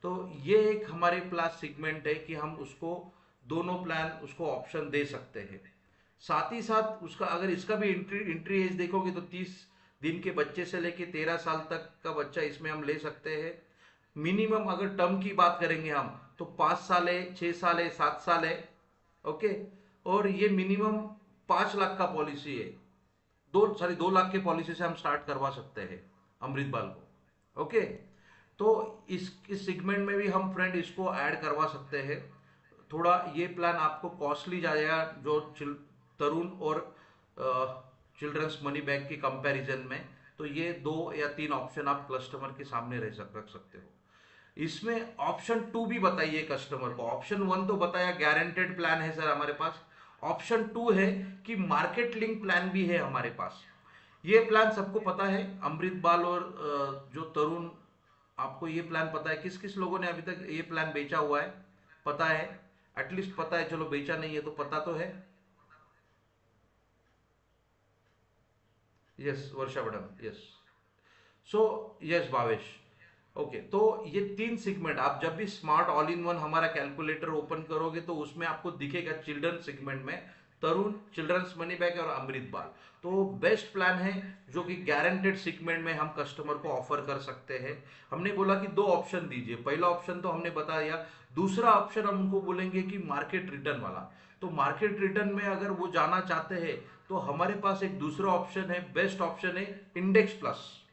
तो ये एक हमारे प्लास सेगमेंट है कि हम उसको दोनों प्लान उसको ऑप्शन दे सकते हैं। साथ ही साथ उसका अगर इसका भी एंट्री एज देखोगे तो 30 दिन के बच्चे से लेके 13 साल तक का बच्चा इसमें हम ले सकते हैं। मिनिमम अगर टर्म की बात करेंगे हम तो 5 साल है, 6 साल है, 7 साल है। ओके, और ये मिनिमम 5 लाख का पॉलिसी है। 2 लाख के पॉलिसी से हम स्टार्ट करवा सकते हैं अमृत बाल को। ओके, तो इस सेगमेंट में भी हम फ्रेंड इसको ऐड करवा सकते हैं। थोड़ा ये प्लान आपको कॉस्टली जाएगा जो तरुण और चिल्ड्रंस मनी बैग की कंपैरिजन में। तो ये 2 या 3 ऑप्शन आप कस्टमर के सामने रख सकते हो। इसमें ऑप्शन 2 भी बताइए कस्टमर को। ऑप्शन 1 तो बताया गारंटेड प्लान है सर हमारे पास। ऑप्शन 2 है कि मार्केट लिंक प्लान भी है हमारे पास। ये प्लान सबको पता है, अमृत बाल और जो तरुण, आपको ये प्लान पता है। किस किस लोगों ने अभी तक ये प्लान बेचा हुआ है, पता है? एटलीस्ट पता है, चलो बेचा नहीं है तो पता तो है। Yes Varsha madam, yes. So yes Bhavesh. Okay, तो ये 3 सेगमेंट आप जब भी स्मार्ट ऑल इन वन हमारा कैलकुलेटर ओपन करोगे तो उसमें आपको दिखेगा चिल्ड्रन सेगमेंट में तरुण, चिल्ड्रंस मनी बैग और अमृत बाल। तो बेस्ट प्लान है जो कि गारंटेड सेगमेंट में हम कस्टमर को ऑफर कर सकते हैं। हमने बोला कि 2 ऑप्शन दीजिए, पहला ऑप्शन तो हमने बता दिया, दूसरा ऑप्शन हम उनको बोलेंगे कि मार्केट रिटर्न वाला। तो मार्केट रिटर्न में अगर वो जाना चाहते हैं तो हमारे पास एक दूसरा ऑप्शन है, बेस्ट ऑप्शन है index plus.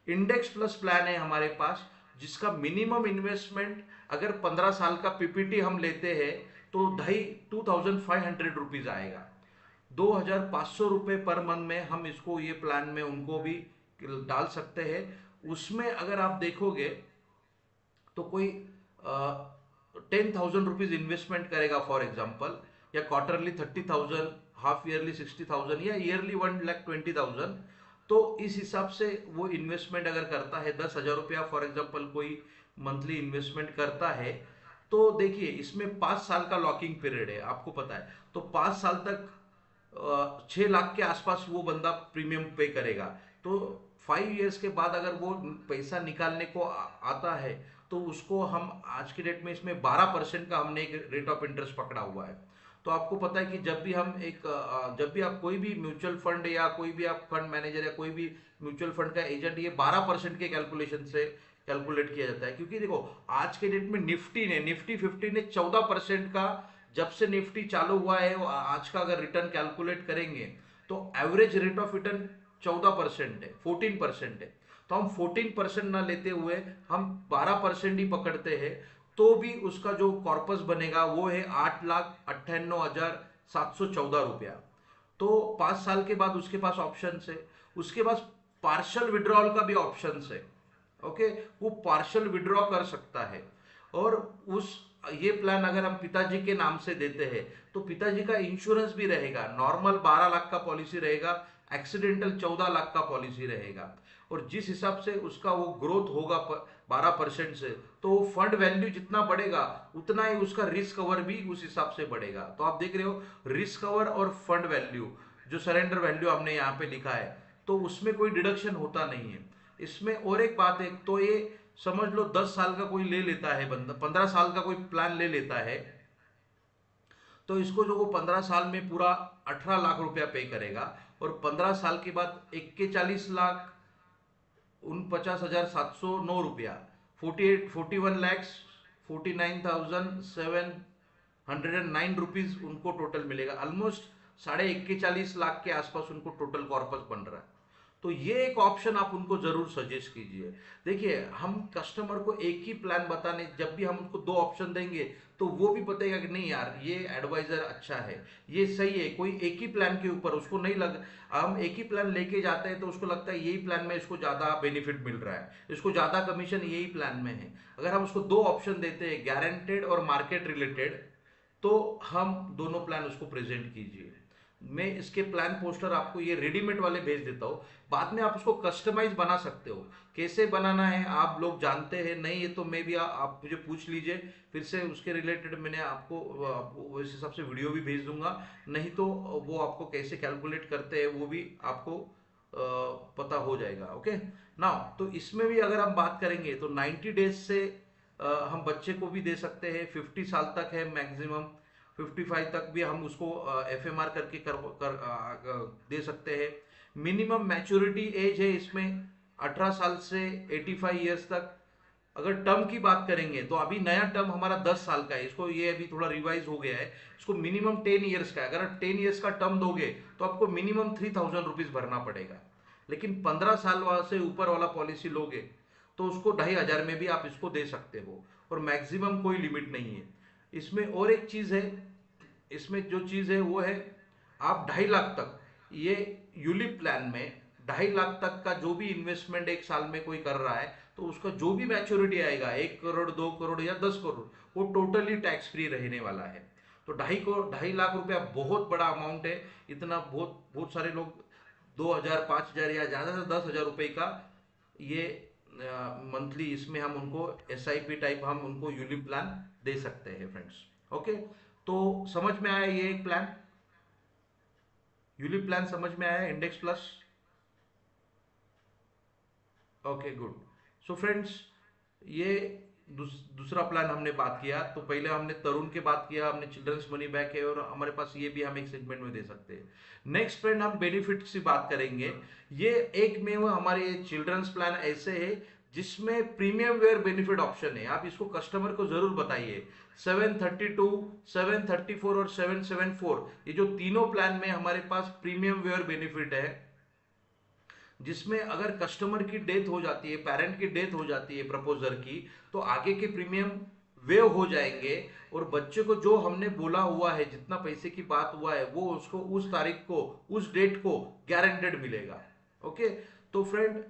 Index plus plan है हमारे पास, जिसका मिनिमम इन्वेस्टमेंट अगर 15 साल का पीपीटी हम लेते हैं तो 2,500 रुपीज आएगा। 2,500 रुपये पर मंथ में हम इसको ये प्लान में उनको भी डाल सकते हैं। उसमें अगर आप देखोगे तो कोई 10,000 रुपीज इन्वेस्टमेंट करेगा फॉर एग्जाम्पल, या क्वार्टरली 30,000, हाफ ईयरली 60,000 या ईयरली 1,20,000। तो इस हिसाब से वो इन्वेस्टमेंट अगर करता है 10,000 रुपया फॉर एग्जाम्पल कोई मंथली इन्वेस्टमेंट करता है, तो देखिए इसमें 5 साल का लॉकिंग पीरियड है, आपको पता है। तो 5 साल तक 6 लाख के आसपास वो बंदा प्रीमियम पे करेगा। तो 5 इयर्स के बाद अगर वो पैसा निकालने को आता है तो उसको हम आज की डेट में इसमें 12% का हमने एक रेट ऑफ इंटरेस्ट पकड़ा हुआ है। तो आपको पता है कि जब भी हम जब भी आप कोई भी म्यूचुअल फंड या कोई भी आप फंड मैनेजर या कोई भी म्यूचुअल फंड का एजेंट, ये 12% के कैलकुलेशन से कैलकुलेट किया जाता है। क्योंकि देखो आज के डेट में निफ्टी 50 ने 14% का, जब से निफ्टी चालू हुआ है आज का अगर रिटर्न कैलकुलेट करेंगे तो एवरेज रेट ऑफ रिटर्न 14% है, 14% है। तो हम 14% ना लेते हुए हम 12% ही पकड़ते हैं, तो भी उसका जो कॉर्पस बनेगा वो है 8,98,714 रुपया। तो 5 साल के बाद उसके पास ऑप्शन है, उसके पास पार्शियल विड्रॉल का भी ऑप्शन है। ओके, वो पार्शियल विड्रॉ कर सकता है। और उस ये प्लान अगर हम पिताजी के नाम से देते हैं तो पिताजी का इंश्योरेंस भी रहेगा। नॉर्मल 12 लाख का पॉलिसी रहेगा, एक्सीडेंटल 14 लाख का पॉलिसी रहेगा। और जिस हिसाब से उसका वो ग्रोथ होगा 12% से, तो वो फंड वैल्यू जितना बढ़ेगा उतना ही उसका रिस्क कवर भी उस हिसाब से बढ़ेगा। तो आप देख रहे हो रिस्क कवर और फंड वैल्यू, जो सरेंडर वैल्यू हमने यहाँ पे लिखा है, तो उसमें कोई डिडक्शन होता नहीं है इसमें। और एक बात है, तो ये समझ लो 10 साल का कोई ले लेता है बंदा, 15 साल का कोई प्लान ले लेता है, तो इसको जो वो 15 साल में पूरा 18 लाख रुपया पे करेगा, और 15 साल के बाद 41 लाख 49,709 रुपया, 41,49,709 रुपीज उनको टोटल मिलेगा। ऑलमोस्ट 41.5 लाख के आसपास उनको टोटल कॉर्पस बन रहा है। तो ये एक ऑप्शन आप उनको जरूर सजेस्ट कीजिए। देखिए, हम कस्टमर को एक ही प्लान बताने, जब भी हम उनको 2 ऑप्शन देंगे तो वो भी बताएगा कि नहीं यार ये एडवाइजर अच्छा है, ये सही है। कोई एक ही प्लान के ऊपर उसको नहीं लग, हम एक ही प्लान लेके जाते हैं तो उसको लगता है यही प्लान में इसको ज्यादा बेनिफिट मिल रहा है, इसको ज्यादा कमीशन यही प्लान में है। अगर हम उसको 2 ऑप्शन देते हैं, गारंटेड और मार्केट रिलेटेड, तो हम दोनों प्लान उसको प्रेजेंट कीजिए। मैं इसके प्लान पोस्टर आपको ये रेडीमेड वाले भेज देता हूँ, बाद में आप उसको कस्टमाइज बना सकते हो। कैसे बनाना है आप लोग जानते हैं, नहीं ये तो मैं भी आप मुझे पूछ लीजिए, फिर से उसके रिलेटेड मैंने आपको उस हिसाब से वीडियो भी भेज दूंगा। नहीं तो वो आपको कैसे कैलकुलेट करते हैं वो भी आपको पता हो जाएगा। ओके नाउ, तो इसमें भी अगर हम बात करेंगे तो 90 डेज से हम बच्चे को भी दे सकते हैं, 50 साल तक है मैक्सिमम, 55 तक भी हम उसको FMR करके दे सकते हैं। मिनिमम मैच्योरिटी एज है इसमें 18 साल से 85 ईयर्स तक। अगर टर्म की बात करेंगे तो अभी नया टर्म हमारा 10 साल का है, इसको ये अभी थोड़ा रिवाइज हो गया है, इसको मिनिमम 10 ईयर्स का है। अगर आप 10 ईयर्स का टर्म दोगे तो आपको मिनिमम 3,000 रुपीज भरना पड़ेगा। लेकिन 15 साल से ऊपर वाला पॉलिसी लोगे तो उसको 2,500 में भी आप इसको दे सकते हो, और मैक्सिमम कोई लिमिट नहीं है इसमें। और एक चीज है इसमें, जो चीज है वो है, आप 2.5 लाख तक ये यूलिप प्लान में 2.5 लाख तक का जो भी इन्वेस्टमेंट एक साल में कोई कर रहा है, तो उसका जो भी मैच्योरिटी आएगा 1 करोड़ 2 करोड़ या 10 करोड़, वो टोटली टैक्स फ्री रहने वाला है। तो 2.5 लाख रुपया बहुत बड़ा अमाउंट है। इतना बहुत बहुत सारे लोग 2,000 5,000 या ज्यादा से 10,000 रुपए का ये मंथली, इसमें हम उनको SIP टाइप हम उनको यूलिप प्लान दे सकते हैं फ्रेंड्स। ओके, तो समझ में आया ये एक प्लान, यूलिप प्लान समझ में आया, index plus. Okay good. So friends, ये दूसरा प्लान हमने बात किया। तो पहले हमने तरुण के बात किया, हमने चिल्ड्रंस मनी बैक है, और हमारे पास ये भी हम एक सेगमेंट में दे सकते हैं। नेक्स्ट फ्रेंड हम बेनिफिट की बात करेंगे। ये एक में वो हमारे चिल्ड्रंस प्लान ऐसे है जिसमें प्रीमियम वेयर बेनिफिट ऑप्शन है। आप इसको कस्टमर को जरूर बताइए। 732, 734 और 774, ये जो तीनों प्लान में हमारे पास प्रीमियम वेयर बेनिफिट है, जिसमें अगर कस्टमर की डेथ हो जाती है, पेरेंट की डेथ हो जाती है प्रपोजर की, तो आगे के प्रीमियम वेव हो जाएंगे, और बच्चे को जो हमने बोला हुआ है, जितना पैसे की बात हुआ है, वो उसको उस तारीख को, उस डेट को गारंटेड मिलेगा। ओके, तो फ्रेंड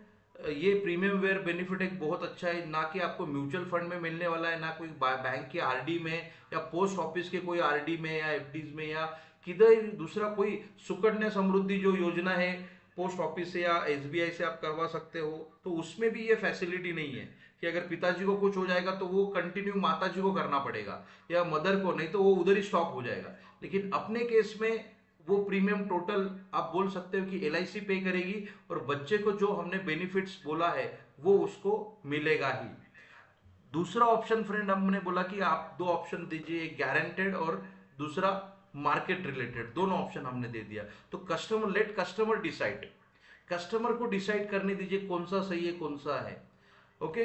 ये प्रीमियम वेयर बेनिफिट एक बहुत अच्छा है, ना कि आपको म्यूचुअल फंड में मिलने वाला है, ना कोई बैंक की RD में, या पोस्ट ऑफिस के कोई RD में या FDs में, या किधर दूसरा कोई सुकन्या समृद्धि जो योजना है पोस्ट ऑफिस से या SBI से आप करवा सकते हो, तो उसमें भी ये फैसिलिटी नहीं है कि अगर पिताजी को कुछ हो जाएगा तो वो कंटिन्यू माताजी को करना पड़ेगा या मदर को, नहीं तो वो उधर ही स्टॉप हो जाएगा। लेकिन अपने केस में वो प्रीमियम टोटल आप बोल सकते हो कि LIC पे करेगी, और बच्चे को जो हमने बेनिफिट्स बोला है वो उसको मिलेगा ही। दूसरा ऑप्शन फ्रेंड हमने बोला कि आप 2 ऑप्शन दीजिए, एक गारंटेड और दूसरा मार्केट रिलेटेड, दोनों ऑप्शन हमने दे दिया। तो customer, let customer decide, customer को डिसाइड करने दीजिए कौन सा सही है कौन सा है। ओके,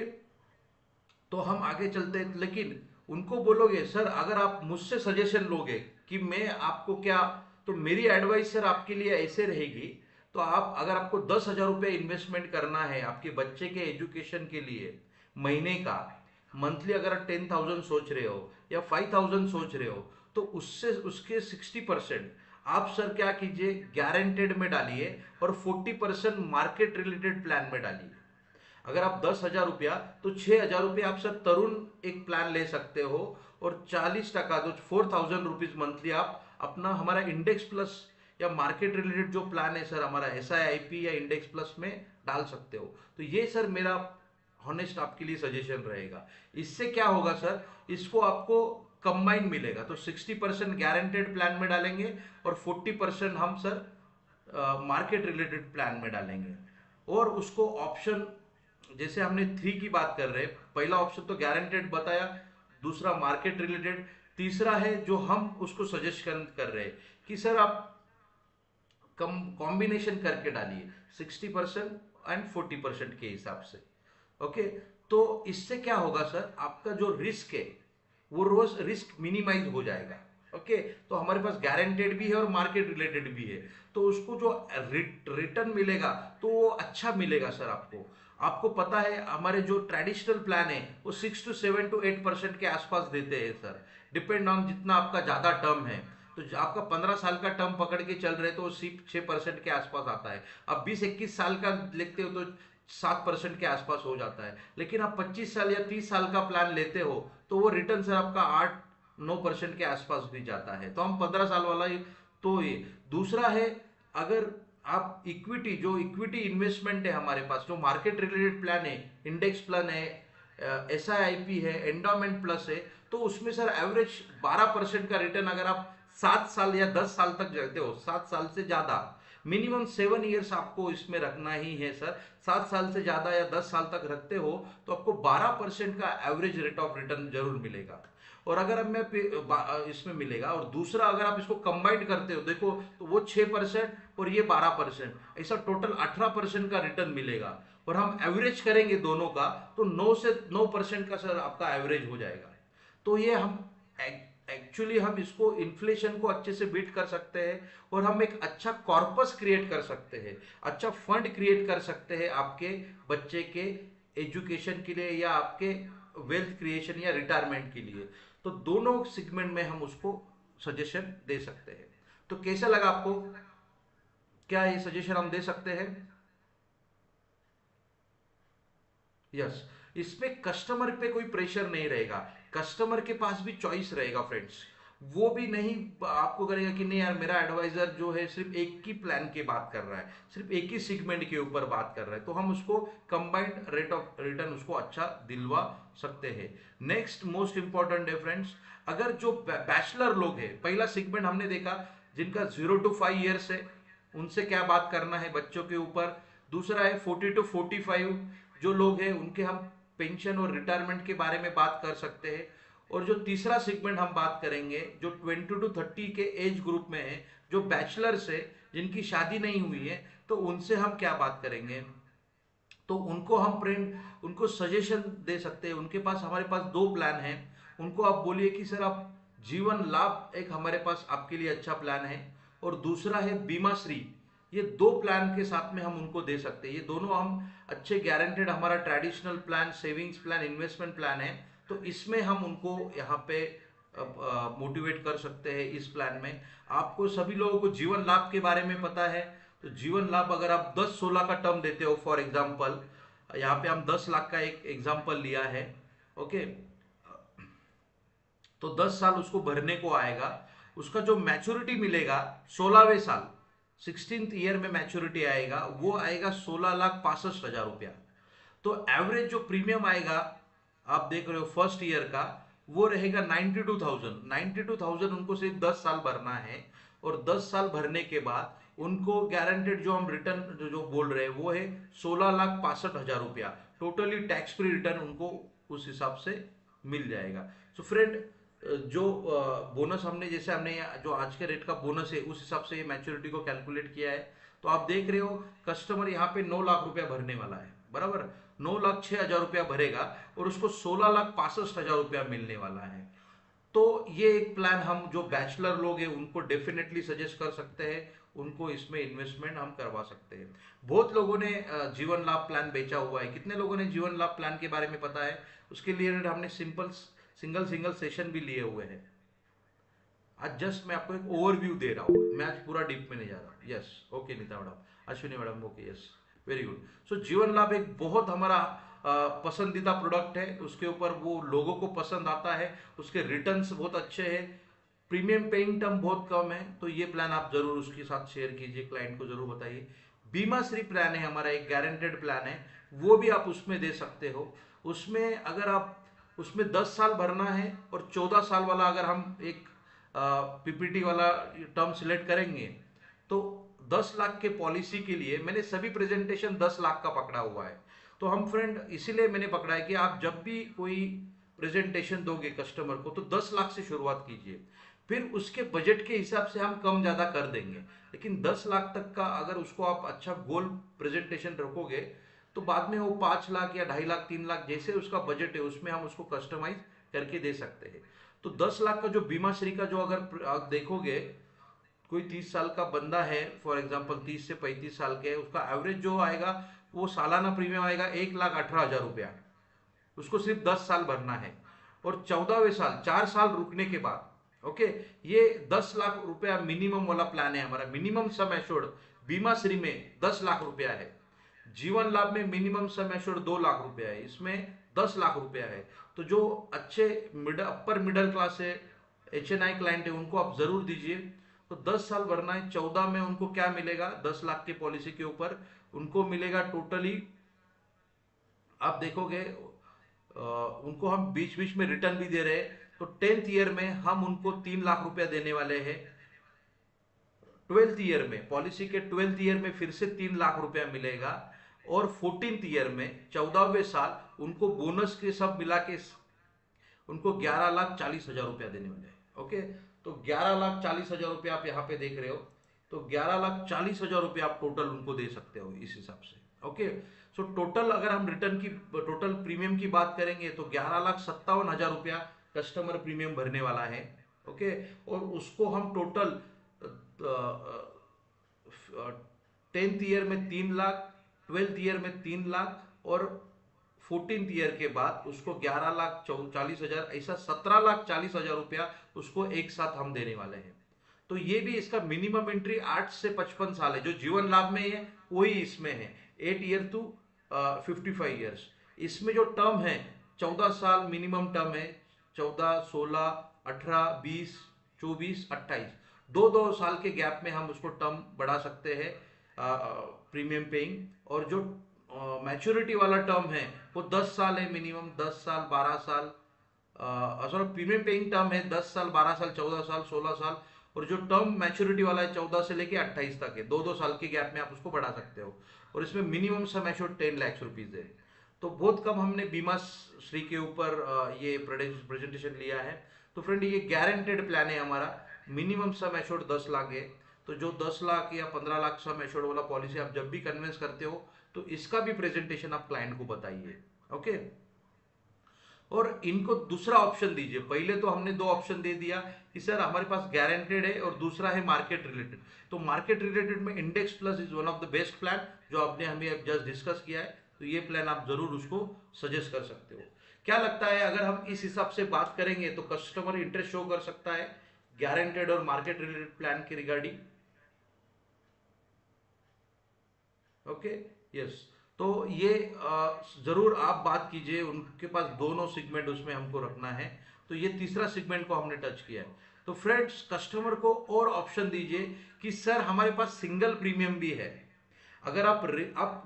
तो हम आगे चलते हैं। लेकिन उनको बोलोगे सर, अगर आप मुझसे सजेशन लोगे कि मैं आपको क्या, तो मेरी एडवाइस सर आपके लिए ऐसे रहेगी, तो आप अगर आपको 10,000 रुपये इन्वेस्टमेंट करना है आपके बच्चे के एजुकेशन के लिए महीने का, मंथली अगर 10,000 सोच रहे हो या 5,000 सोच रहे हो, तो उससे उसके 60% आप सर क्या कीजिए, गारंटेड में डालिए, और 40% मार्केट रिलेटेड प्लान में डालिए। अगर आप 10,000 रुपया, तो 6,000 रुपया आप सर तरुण एक प्लान ले सकते हो, और 40% तो 4,000 रुपीज मंथली आप अपना हमारा इंडेक्स प्लस या मार्केट रिलेटेड जो प्लान है सर हमारा SIP या इंडेक्स प्लस में डाल सकते हो। तो ये सर मेरा हॉनेस्ट आपके लिए सजेशन रहेगा। इससे क्या होगा सर, इसको आपको कंबाइन मिलेगा, तो 60% गारंटेड प्लान में डालेंगे और 40% हम सर मार्केट रिलेटेड प्लान में डालेंगे। और उसको ऑप्शन, जैसे हमने 3 की बात कर रहे हैं, पहला ऑप्शन तो गारंटेड बताया, दूसरा मार्केट रिलेटेड, तीसरा है जो हम उसको सजेस्ट कर रहे हैं कि सर आप कम कॉम्बिनेशन करके डालिए 60% एंड 40% के हिसाब से। ओके, तो इससे क्या होगा सर, आपका जो रिस्क है वो रोज रिस्क मिनिमाइज हो जाएगा। ओके, तो हमारे पास गारंटेड भी है और मार्केट रिलेटेड भी है, तो उसको जो रिटर्न मिलेगा तो वो अच्छा मिलेगा सर आपको। आपको पता है हमारे जो ट्रेडिशनल प्लान है वो 6 to 7 to 8% के आसपास देते हैं सर, डिपेंड ऑन जितना आपका ज्यादा टर्म है। तो आपका 15 साल का टर्म पकड़ के चल रहे तो सिर्फ 6% के आसपास आता है। अब 20-21 साल का लेते हो तो 7% के आसपास हो जाता है। लेकिन आप 25 साल या 30 साल का प्लान लेते हो तो वो रिटर्न सर आपका 8-9% के आसपास भी जाता है। तो हम 15 साल वाला ही, तो ये दूसरा है। अगर आप इक्विटी, जो इक्विटी इन्वेस्टमेंट है हमारे पास, जो मार्केट रिलेटेड प्लान है, इंडेक्स प्लान है, SIP है, एंडोमेंट प्लस है, तो उसमें सर एवरेज 12% का रिटर्न अगर आप 7 साल या 10 साल तक रहते हो, 7 साल से ज्यादा, मिनिमम 7 ईयर्स आपको इसमें रखना ही है सर। 7 साल से ज्यादा या 10 साल तक रखते हो तो आपको 12% का एवरेज रेट ऑफ रिटर्न जरूर मिलेगा। और अगर अब मैं इसमें मिलेगा, और दूसरा अगर आप इसको कंबाइंड करते हो देखो तो वो 6% और ये 12%, ऐसा टोटल 18% का रिटर्न मिलेगा। और हम एवरेज करेंगे दोनों का तो 9% का सर आपका एवरेज हो जाएगा। तो ये हम एक्चुअली हम इसको इन्फ्लेशन को अच्छे से बीट कर सकते हैं, और हम एक अच्छा कॉर्पस क्रिएट कर सकते हैं, अच्छा फंड क्रिएट कर सकते हैं आपके बच्चे के एजुकेशन के लिए या आपके वेल्थ क्रिएशन या रिटायरमेंट के लिए। तो दोनों सेगमेंट में हम उसको सजेशन दे सकते हैं। तो कैसा लगा आपको, क्या ये सजेशन हम दे सकते हैं? यस, इसमें कस्टमर पे कोई प्रेशर नहीं रहेगा, कस्टमर के पास भी चॉइस रहेगा फ्रेंड्स। वो भी नहीं आपको करेगा कि नहीं यार मेरा एडवाइजर जो है सिर्फ एक ही प्लान की बात कर रहा है, सिर्फ एक ही सेगमेंट के ऊपर बात कर रहा है, तो हम उसको कंबाइंड रेट ऑफ रिटर्न उसको अच्छा दिलवा सकते हैं। नेक्स्ट मोस्ट इंपॉर्टेंट है फ्रेंड्स, अगर जो बैचलर लोग हैं, पहला सेगमेंट हमने देखा जिनका 0 to 5 ईयर्स है, उनसे क्या बात करना है बच्चों के ऊपर। दूसरा है 40 to 45 जो लोग हैं उनके हम पेंशन और रिटायरमेंट के बारे में बात कर सकते हैं। और जो तीसरा सेगमेंट हम बात करेंगे जो 20 to 30 के एज ग्रुप में है, जो बैचलर्स है, जिनकी शादी नहीं हुई है, तो उनसे हम क्या बात करेंगे। तो उनको हम फ्रेंड उनको सजेशन दे सकते हैं, उनके पास हमारे पास 2 प्लान हैं। उनको आप बोलिए कि सर आप जीवन लाभ एक हमारे पास आपके लिए अच्छा प्लान है, और दूसरा है बीमा श्री। ये 2 प्लान के साथ में हम उनको दे सकते हैं। ये दोनों हम अच्छे गारंटेड, हमारा traditional plan, savings plan, investment plan है, तो इसमें हम उनको यहाँ पे मोटिवेट कर सकते हैं। इस प्लान में आपको सभी लोगों को जीवन लाभ के बारे में पता है, तो जीवन लाभ अगर आप 10-16 का टर्म देते हो, फॉर एग्जांपल यहाँ पे हम 10 लाख का एक एग्जांपल लिया है। ओके, तो 10 साल उसको भरने को आएगा, उसका जो मैच्योरिटी मिलेगा 16वें साल, 16th ईयर में मैच्योरिटी आएगा, वो आएगा 16,65,000 रुपया। तो एवरेज जो प्रीमियम आएगा आप देख रहे हो फर्स्ट ईयर का, वो रहेगा 92,000। 92,000 उनको सिर्फ 10 साल भरना है, और 10 साल भरने के बाद उनको गारंटेड जो हम रिटर्न जो बोल रहे हैं वो है 16,65,000 रुपया। टोटली टैक्स फ्री रिटर्न उनको उस हिसाब से मिल जाएगा। सो फ्रेंड, जो बोनस हमने, जैसे हमने जो आज के रेट का बोनस है उस हिसाब से मैच्योरिटी को कैलकुलेट किया है। तो आप देख रहे हो कस्टमर यहाँ पे 9 लाख रुपया भरने वाला है, बराबर 9,06,000 रुपया भरेगा, और उसको 16,65,000 रुपया मिलने वाला है। तो ये एक प्लान हम जो बैचलर लोग हैं उनको डेफिनेटली सजेस्ट कर सकते हैं, उनको इसमें इन्वेस्टमेंट हम करवा सकते हैं। बहुत लोगों ने जीवन लाभ प्लान बेचा हुआ है, कितने लोगों ने जीवन लाभ प्लान के बारे में पता है, उसके लिए हमने सिंगल सिंगल सेशन भी लिए हुए हैं। आज जस्ट मैं आपको एक ओवरव्यू दे रहा हूँ, मैं आज पूरा डीप में नहीं जा रहा। Yes, okay Nita madam, Ashwini madam, okay, yes, very good. So Jeevan Labh एक बहुत हमारा पसंदीदा प्रोडक्ट है, उसके ऊपर वो लोगों को पसंद आता है, उसके रिटर्न्स बहुत अच्छे हैं, प्रीमियम पेइंग टर्म बहुत कम है। तो ये प्लान आप जरूर उसके साथ शेयर कीजिए, क्लाइंट को जरूर बताइए। बीमा श्री प्लान है हमारा, एक गारंटेड प्लान है, वो भी आप उसमें दे सकते हो। उसमें अगर आप उसमें 10 साल भरना है, और 14 साल वाला अगर हम एक PPT वाला टर्म सिलेक्ट करेंगे तो 10 लाख के पॉलिसी के लिए मैंने सभी प्रेजेंटेशन 10 लाख का पकड़ा हुआ है। तो हम फ्रेंड इसीलिए मैंने पकड़ा है कि आप जब भी कोई प्रेजेंटेशन दोगे कस्टमर को तो 10 लाख से शुरुआत कीजिए, फिर उसके बजट के हिसाब से हम कम ज़्यादा कर देंगे। लेकिन 10 लाख तक का अगर उसको आप अच्छा गोल प्रेजेंटेशन रखोगे तो बाद में वो 5 लाख या 2.5 लाख 3 लाख जैसे उसका बजट है उसमें हम उसको कस्टमाइज करके दे सकते हैं। तो 10 लाख का जो बीमा श्री का जो अगर आप देखोगे, कोई 30 साल का बंदा है फॉर एग्जांपल 30 से 35 साल के है, उसका एवरेज जो आएगा वो सालाना प्रीमियम आएगा 1,18,000 रुपया। उसको सिर्फ 10 साल भरना है और 14वें साल 4 साल रुकने के बाद ओके, ये 10 लाख रुपया मिनिमम वाला प्लान है हमारा। मिनिमम सम एश्योर्ड बीमा श्री में 10 लाख रुपया है, जीवन लाभ में मिनिमम सम एश्योर्ड 2 लाख रुपया है, इसमें 10 लाख रुपया है। तो जो अच्छे अपर मिडिल क्लास है, HNI क्लाइंट है, उनको आप जरूर दीजिए। तो 10 साल भरना है, 14 में उनको क्या मिलेगा 10 लाख की पॉलिसी के ऊपर उनको मिलेगा टोटली, आप देखोगे उनको हम बीच बीच में रिटर्न भी दे रहे हैं। तो 10th ईयर में हम उनको 3 लाख रुपया देने वाले हैं। 12th ईयर में पॉलिसी के 12th ईयर में फिर से 3 लाख रुपया मिलेगा और 14th ईयर में 14वें साल उनको बोनस के सब मिला के उनको 11,40,000 रुपया देने वाले हैं। ओके, तो 11,40,000 रुपया आप यहाँ पे देख रहे हो, तो 11,40,000 रुपया आप टोटल उनको दे सकते हो इस हिसाब से। ओके, सो टोटल अगर हम रिटर्न की टोटल प्रीमियम की बात करेंगे तो 11,57,000 रुपया कस्टमर प्रीमियम भरने वाला है। ओके, और उसको हम टोटल 10th ईयर में 3 लाख, 12th ईयर में 3 लाख और 14th ईयर के बाद उसको 11,40,000, ऐसा 17,40,000 रुपया उसको एक साथ हम देने वाले हैं। तो ये भी इसका मिनिमम एंट्री 8 से 55 साल है, जो जीवन लाभ में है वही इसमें है 8 ईयर टू 55 ईयर्स। इसमें जो टर्म है 14 साल मिनिमम टर्म है, 14, 16, 18, 20, 24, 28, 2-2 साल के गैप में हम उसको टर्म बढ़ा सकते हैं प्रीमियम पेइंग। और जो मैच्योरिटी वाला टर्म है वो 10 साल है मिनिमम, 10 साल 12 साल, सॉरी प्रीमियम पेइंग टर्म है 10 साल 12 साल 14 साल 16 साल, और जो टर्म मैच्योरिटी वाला है 14 से लेके 28 तक है, 2-2 साल के गैप में आप उसको बढ़ा सकते हो। और इसमें minimum sum assured 10 lakh rupees है। तो बहुत कम हमने बीमा श्री के ऊपर ये प्रेजेंटेशन लिया है। तो फ्रेंड ये गारंटेड प्लान है हमारा, मिनिमम सम एश्योर्ड 10 लाख है। तो जो 10 लाख या 15 लाख सम एश्योर्ड वाला पॉलिसी आप जब भी कन्विंस करते हो तो इसका भी प्रेजेंटेशन आप क्लाइंट को बताइए। ओके, और इनको दूसरा ऑप्शन दीजिए। पहले तो हमने 2 ऑप्शन दे दिया कि सर हमारे पास गारंटेड है और दूसरा है मार्केट रिलेटेड। तो मार्केट रिलेटेड में index plus is one of the best plan जो आपने हमें जस्ट डिस्कस किया है। तो ये प्लान आप जरूर उसको सजेस्ट कर सकते हो। क्या लगता है अगर हम इस हिसाब से बात करेंगे तो कस्टमर इंटरेस्ट शो कर सकता है गारंटेड और मार्केट रिलेटेड प्लान के रिगार्डिंग? Okay, yes. तो ये जरूर आप बात कीजिए, उनके पास दोनों सेगमेंट उसमें हमको रखना है। तो ये तीसरा सेगमेंट को हमने टच किया है। तो फ्रेंड्स कस्टमर को और ऑप्शन दीजिए कि सर हमारे पास सिंगल प्रीमियम भी है। अगर आप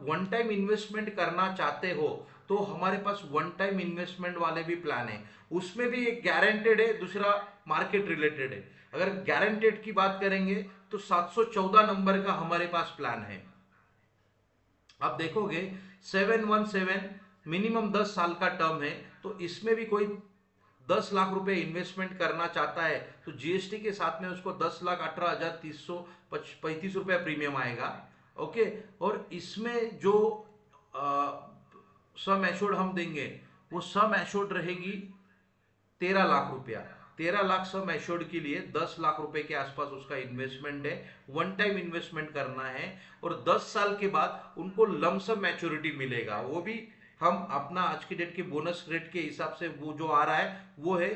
वन टाइम इन्वेस्टमेंट करना चाहते हो तो हमारे पास वन टाइम इन्वेस्टमेंट वाले भी प्लान है, उसमें भी एक गारंटेड है, दूसरा मार्केट रिलेटेड है। अगर गारंटेड की बात करेंगे तो 714 नंबर का हमारे पास प्लान है। आप देखोगे 717 मिनिमम 10 साल का टर्म है। तो इसमें भी कोई 10 लाख रुपए इन्वेस्टमेंट करना चाहता है तो जीएसटी के साथ में उसको 10,18,335 रुपया प्रीमियम आएगा। ओके, और इसमें जो सम एश्योर्ड हम देंगे वो सम एश्योर्ड रहेगी 13 लाख रुपया। 13 लाख सम एश्योर्ड के लिए 10 लाख रुपए के आसपास उसका इन्वेस्टमेंट है, वन टाइम इन्वेस्टमेंट करना है। और 10 साल के बाद उनको लमसम मैच्योरिटी मिलेगा, वो भी हम अपना आज की डेट के बोनस रेट के हिसाब से वो जो आ रहा है वो है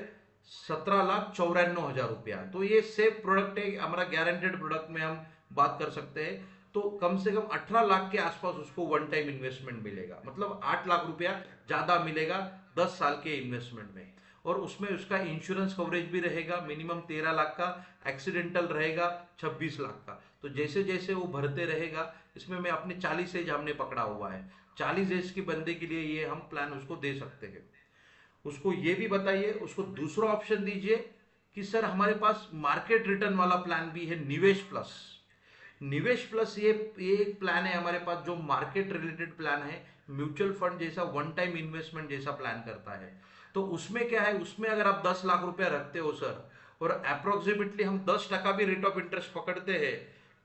17,94,000 रुपया। तो ये सेफ प्रोडक्ट है हमारा, गारंटेड प्रोडक्ट में हम बात कर सकते हैं। तो कम से कम 18 लाख के आसपास उसको वन टाइम इन्वेस्टमेंट मिलेगा, मतलब 8 लाख रुपया ज्यादा मिलेगा 10 साल के इन्वेस्टमेंट में। और उसमें उसका इंश्योरेंस कवरेज भी रहेगा मिनिमम 13 लाख का, एक्सीडेंटल रहेगा 26 लाख का। तो जैसे जैसे वो भरते रहेगा, इसमें मैं अपने 40 एज हमने पकड़ा हुआ है, 40 एज के बंदे के लिए ये हम प्लान उसको दे सकते हैं। उसको ये भी बताइए, उसको दूसरा ऑप्शन दीजिए कि सर हमारे पास मार्केट रिटर्न वाला प्लान भी है निवेश प्लस। निवेश प्लस ये एक प्लान है हमारे पास जो मार्केट रिलेटेड प्लान है, म्यूचुअल फंड जैसा वन टाइम इन्वेस्टमेंट जैसा प्लान करता है। तो उसमें क्या है, उसमें अगर आप 10 लाख रुपया रखते हो सर, और अप्रोक्सीमेटली हम 10% भी रेट ऑफ इंटरेस्ट पकड़ते हैं,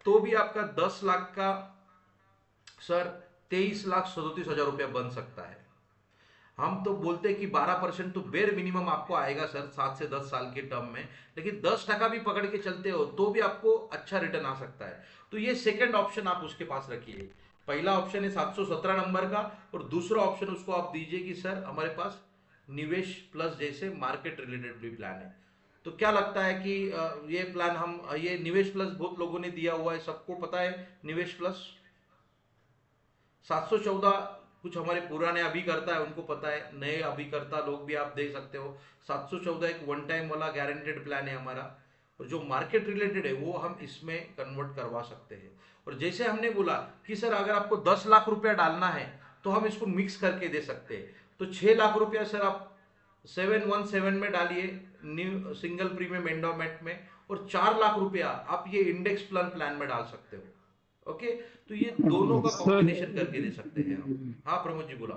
तो भी आपका 10 लाख का सर 23,37,000 रुपया बन सकता है। हम तो बोलते हैं कि 12% तो बेर मिनिमम आपको आएगा सर 7 से 10 साल के टर्म में, लेकिन 10% भी पकड़ के चलते हो तो भी आपको अच्छा रिटर्न आ सकता है। तो ये सेकंड ऑप्शन आप उसके पास रखिए। पहला ऑप्शन है 717 नंबर का, और दूसरा ऑप्शन उसको आप दीजिए कि सर हमारे पास निवेश प्लस जैसे मार्केट रिलेटेड भी प्लान है। तो क्या लगता है कि ये प्लान हम ये निवेश प्लस बहुत लोगों ने दिया हुआ है, सबको पता है निवेश प्लस 714, कुछ हमारे पुराने अभिकर्ता है उनको पता है, नए अभिकर्ता लोग भी आप देख सकते हो। 714 एक वन टाइम वाला गारंटेड प्लान है हमारा, और जो मार्केट रिलेटेड है वो हम इसमें कन्वर्ट करवा सकते हैं। और जैसे हमने बोला कि सर अगर आपको 10 लाख रुपया डालना है तो हम इसको मिक्स करके दे सकते हैं। तो 6 लाख रुपया सर आप 717 में डालिए, न्यू सिंगल प्रीमियम एंडोमेंट में, और 4 लाख रुपया आप ये इंडेक्स प्लान में डाल सकते हो। ओके, तो ये दोनों का सर कॉम्बिनेशन करके दे सकते हैं हम। हाँ प्रमोद जी बोला।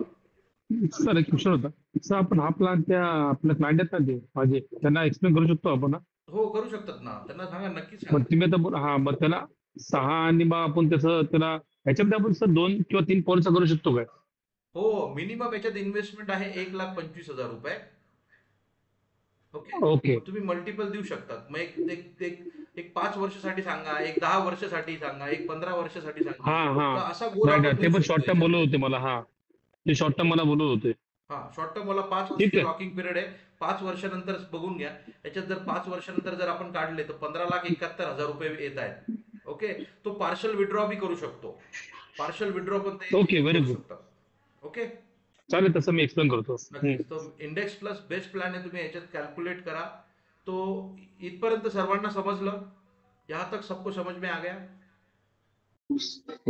सर एक क्वेश्चन होता. सर आपण हा प्लॅन त्या आपल्या क्लायंट आहेत ना ते माझे त्यांना एक्सप्लेन करू शकतो आपण ना? हो करू शकतात ना, त्यांना सांगा, नक्की मग सांगा. तुम्ही आता हा मग त्याला 6 आणि मग आपण त्याचं त्याला ह्याच्यामध्ये आपण सर 2 किंवा 3 पॉलिसी करू शकतो काय? हो, मिनिमम याच्यात इन्व्हेस्टमेंट आहे 1,25,000 रुपये. Okay, okay. मग तुम्ही मल्टिपल देऊ शकतात. मग एक 5 वर्षासाठी सांगा, एक 10 वर्षासाठी सांगा, एक 15 वर्षासाठी सांगा. हा हा. तर असा गोल राईट आपण राईट. ते देऊ पण शकतो शॉर्ट टर्म याच्यात. बोलत होते मला. हा ते शॉर्ट टर्म मला बोलत होते. हा, शॉर्ट टर्म मला 5 वर्ष ठीक की आहे. लॉकिंग पिरियड आहे. 5 वर्षानंतर बघून घ्या. याच्यात जर 5 वर्षानंतर जर आपण काढले तर 15,71,000 रुपये येत आहेत. ओके, तो पार्शल विड्रॉ भी करू शकतो. पार्शल विड्रॉ पण ते ओके. व्हेरी करू गुड. शकतात. ओके, चालेल तसं मी एक्सप्लेन करतो. नक्कीच. तो इंडेक्स प्लस बेस्ट प्लॅन आहे, तुम्ही याच्यात कॅल्क्युलेट करा. तो इथपर्यंत सर्वांना समजलं? यहाँ तक सबको समझ में आ गया?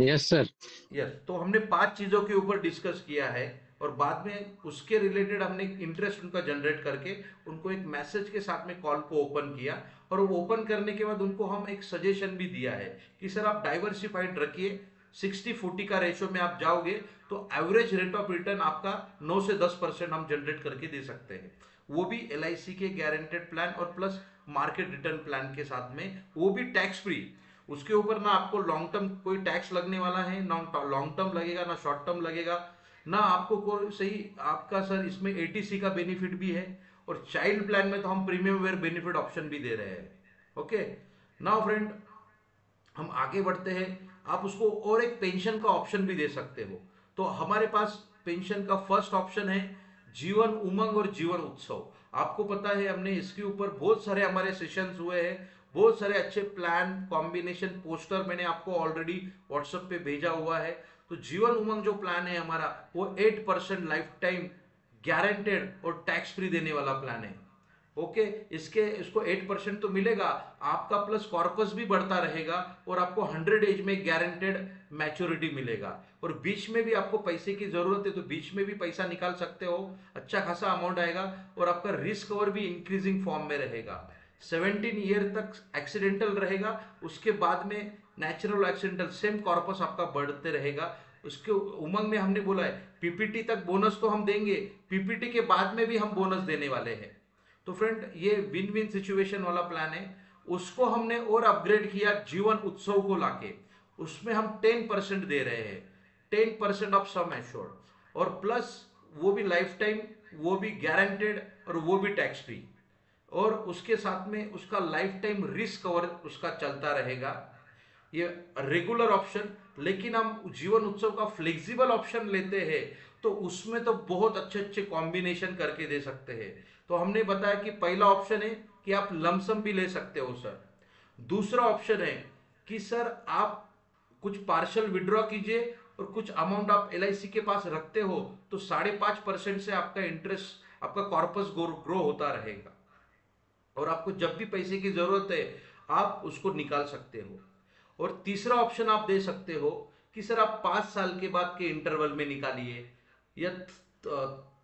Yes sir. यस, तो हमने 5 चीजों के ऊपर डिस्कस किया है, और बाद में उसके रिलेटेड हमने इंटरेस्ट उनका जनरेट करके उनको एक मैसेज के साथ में कॉल को ओपन किया, और वो ओपन करने के बाद उनको हम एक सजेशन भी दिया है कि सर आप डाइवर्सिफाइड रखिए, 60-40 का रेशो में आप जाओगे तो एवरेज रेट ऑफ रिटर्न आपका 9 से 10% हम जनरेट करके दे सकते हैं, वो भी LIC के गारंटेड प्लान और प्लस मार्केट रिटर्न प्लान के साथ में, वो भी टैक्स फ्री। उसके ऊपर ना आपको लॉन्ग टर्म कोई टैक्स लगने वाला है, ना लॉन्ग टर्म लगेगा ना शॉर्ट टर्म लगेगा, ना आपको कोई सही आपका सर इसमें ATC का बेनिफिट भी है, और चाइल्ड प्लान में तो हम प्रीमियम वेयर बेनिफिट ऑप्शन भी दे रहे हैं। ओके, नाउ फ्रेंड हम आगे बढ़ते हैं। आप उसको और एक पेंशन का ऑप्शन भी दे सकते हो। तो हमारे पास पेंशन का फर्स्ट ऑप्शन है जीवन उमंग और जीवन उत्सव। आपको पता है हमने इसके ऊपर बहुत सारे हमारे सेशंस हुए हैं, बहुत सारे अच्छे प्लान कॉम्बिनेशन पोस्टर मैंने आपको ऑलरेडी व्हाट्सएप पे भेजा हुआ है। तो जीवन उमंग जो प्लान है हमारा, वो 8% लाइफ टाइम गारंटेड और टैक्स फ्री देने वाला प्लान है। ओके, इसको 8% तो मिलेगा आपका, प्लस कॉर्पस भी बढ़ता रहेगा, और आपको 100 एज में गारंटेड मैच्योरिटी मिलेगा, और बीच में भी आपको पैसे की जरूरत है तो बीच में भी पैसा निकाल सकते हो, अच्छा खासा अमाउंट आएगा, और आपका रिस्क कवर भी इंक्रीजिंग फॉर्म में रहेगा। 17 ईयर तक एक्सीडेंटल रहेगा, उसके बाद में नेचुरल एक्सीडेंटल सेम कॉर्पस आपका बढ़ते रहेगा। उसके उमंग में हमने बोला है PPT तक बोनस तो हम देंगे, PPT के बाद में भी हम बोनस देने वाले हैं। तो फ्रेंड ये विन विन सिचुएशन वाला प्लान है। उसको हमने और अपग्रेड किया जीवन उत्सव को लाके, उसमें हम 10% दे रहे हैं, 10% ऑफ सम एश्योर्ड, और प्लस वो भी लाइफ टाइम, वो भी गारंटेड, और वो भी टैक्स फ्री, और उसके साथ में उसका लाइफ टाइम रिस्क कवर उसका चलता रहेगा। ये रेगुलर ऑप्शन, लेकिन हम जीवन उत्सव का फ्लेक्सिबल ऑप्शन लेते हैं तो उसमें तो बहुत अच्छे अच्छे कॉम्बिनेशन करके दे सकते हैं। तो हमने बताया कि पहला ऑप्शन है कि आप लमसम भी ले सकते हो सर। दूसरा ऑप्शन है कि सर आप कुछ पार्शल विड्रॉ कीजिए, और कुछ अमाउंट आप LIC के पास रखते हो तो 5.5% से आपका इंटरेस्ट, आपका कॉर्पस ग्रो होता रहेगा, और आपको जब भी पैसे की जरूरत है आप उसको निकाल सकते हो। और तीसरा ऑप्शन आप दे सकते हो कि सर आप 5 साल के बाद के इंटरवल में निकालिए, या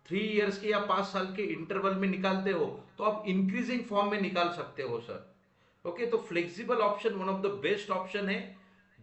3 इयर्स के या 5 साल के इंटरवल में निकालते हो तो आप इंक्रीजिंग फॉर्म में निकाल सकते हो सर। ओके, तो flexible option one of the best option है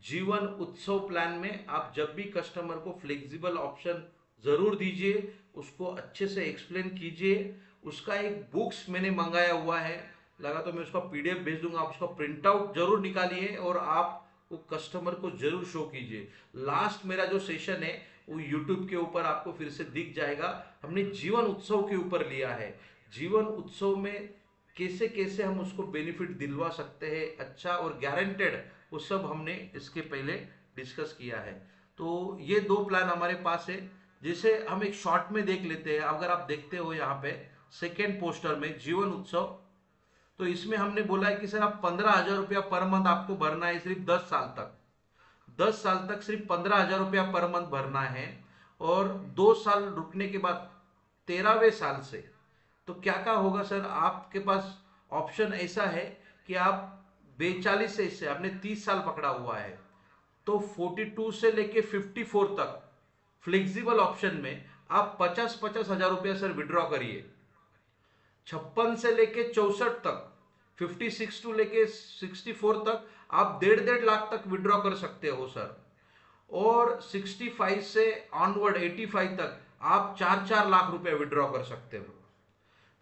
जीवन उत्सव प्लान में आप जब भी कस्टमर को फ्लेक्सिबल ऑप्शन जरूर दीजिए, उसको अच्छे से एक्सप्लेन कीजिए। उसका एक बुक्स मैंने मंगाया हुआ है, लगा तो मैं उसका पीडीएफ भेज दूंगा, आप उसका प्रिंट आउट जरूर निकालिए और आप वो कस्टमर को जरूर शो कीजिए। लास्ट मेरा जो सेशन है वो यूट्यूब के ऊपर आपको फिर से दिख जाएगा। हमने जीवन उत्सव के ऊपर लिया है, जीवन उत्सव में कैसे कैसे हम उसको बेनिफिट दिलवा सकते हैं अच्छा और गारंटेड, वो सब हमने इसके पहले डिस्कस किया है। तो ये दो प्लान हमारे पास है। जिसे हम एक शॉर्ट में देख लेते हैं, अगर आप देखते हो यहाँ पे सेकेंड पोस्टर में जीवन उत्सव, तो इसमें हमने बोला है कि सर आप 15,000 रुपया पर मंथ आपको भरना है सिर्फ 10 साल तक। 10 साल तक सिर्फ 15,000 रुपया पर मंथ भरना है, और 2 साल रुकने के बाद 13वें साल से तो क्या क्या होगा सर, आपके पास ऑप्शन ऐसा है कि आप 42 से, इससे आपने 30 साल पकड़ा हुआ है, तो 42 से लेके 54 तक फ्लेक्सिबल ऑप्शन में आप 50-50 हजार रुपया सर विड्रॉ करिए। 56 से लेके 64 तक, 56 टू लेके 64 तक आप 1.5 लाख तक विड्रॉ कर सकते हो सर। और 65 से ऑनवर्ड 85 तक आप 4-4 लाख रुपए विड्रॉ कर सकते हो।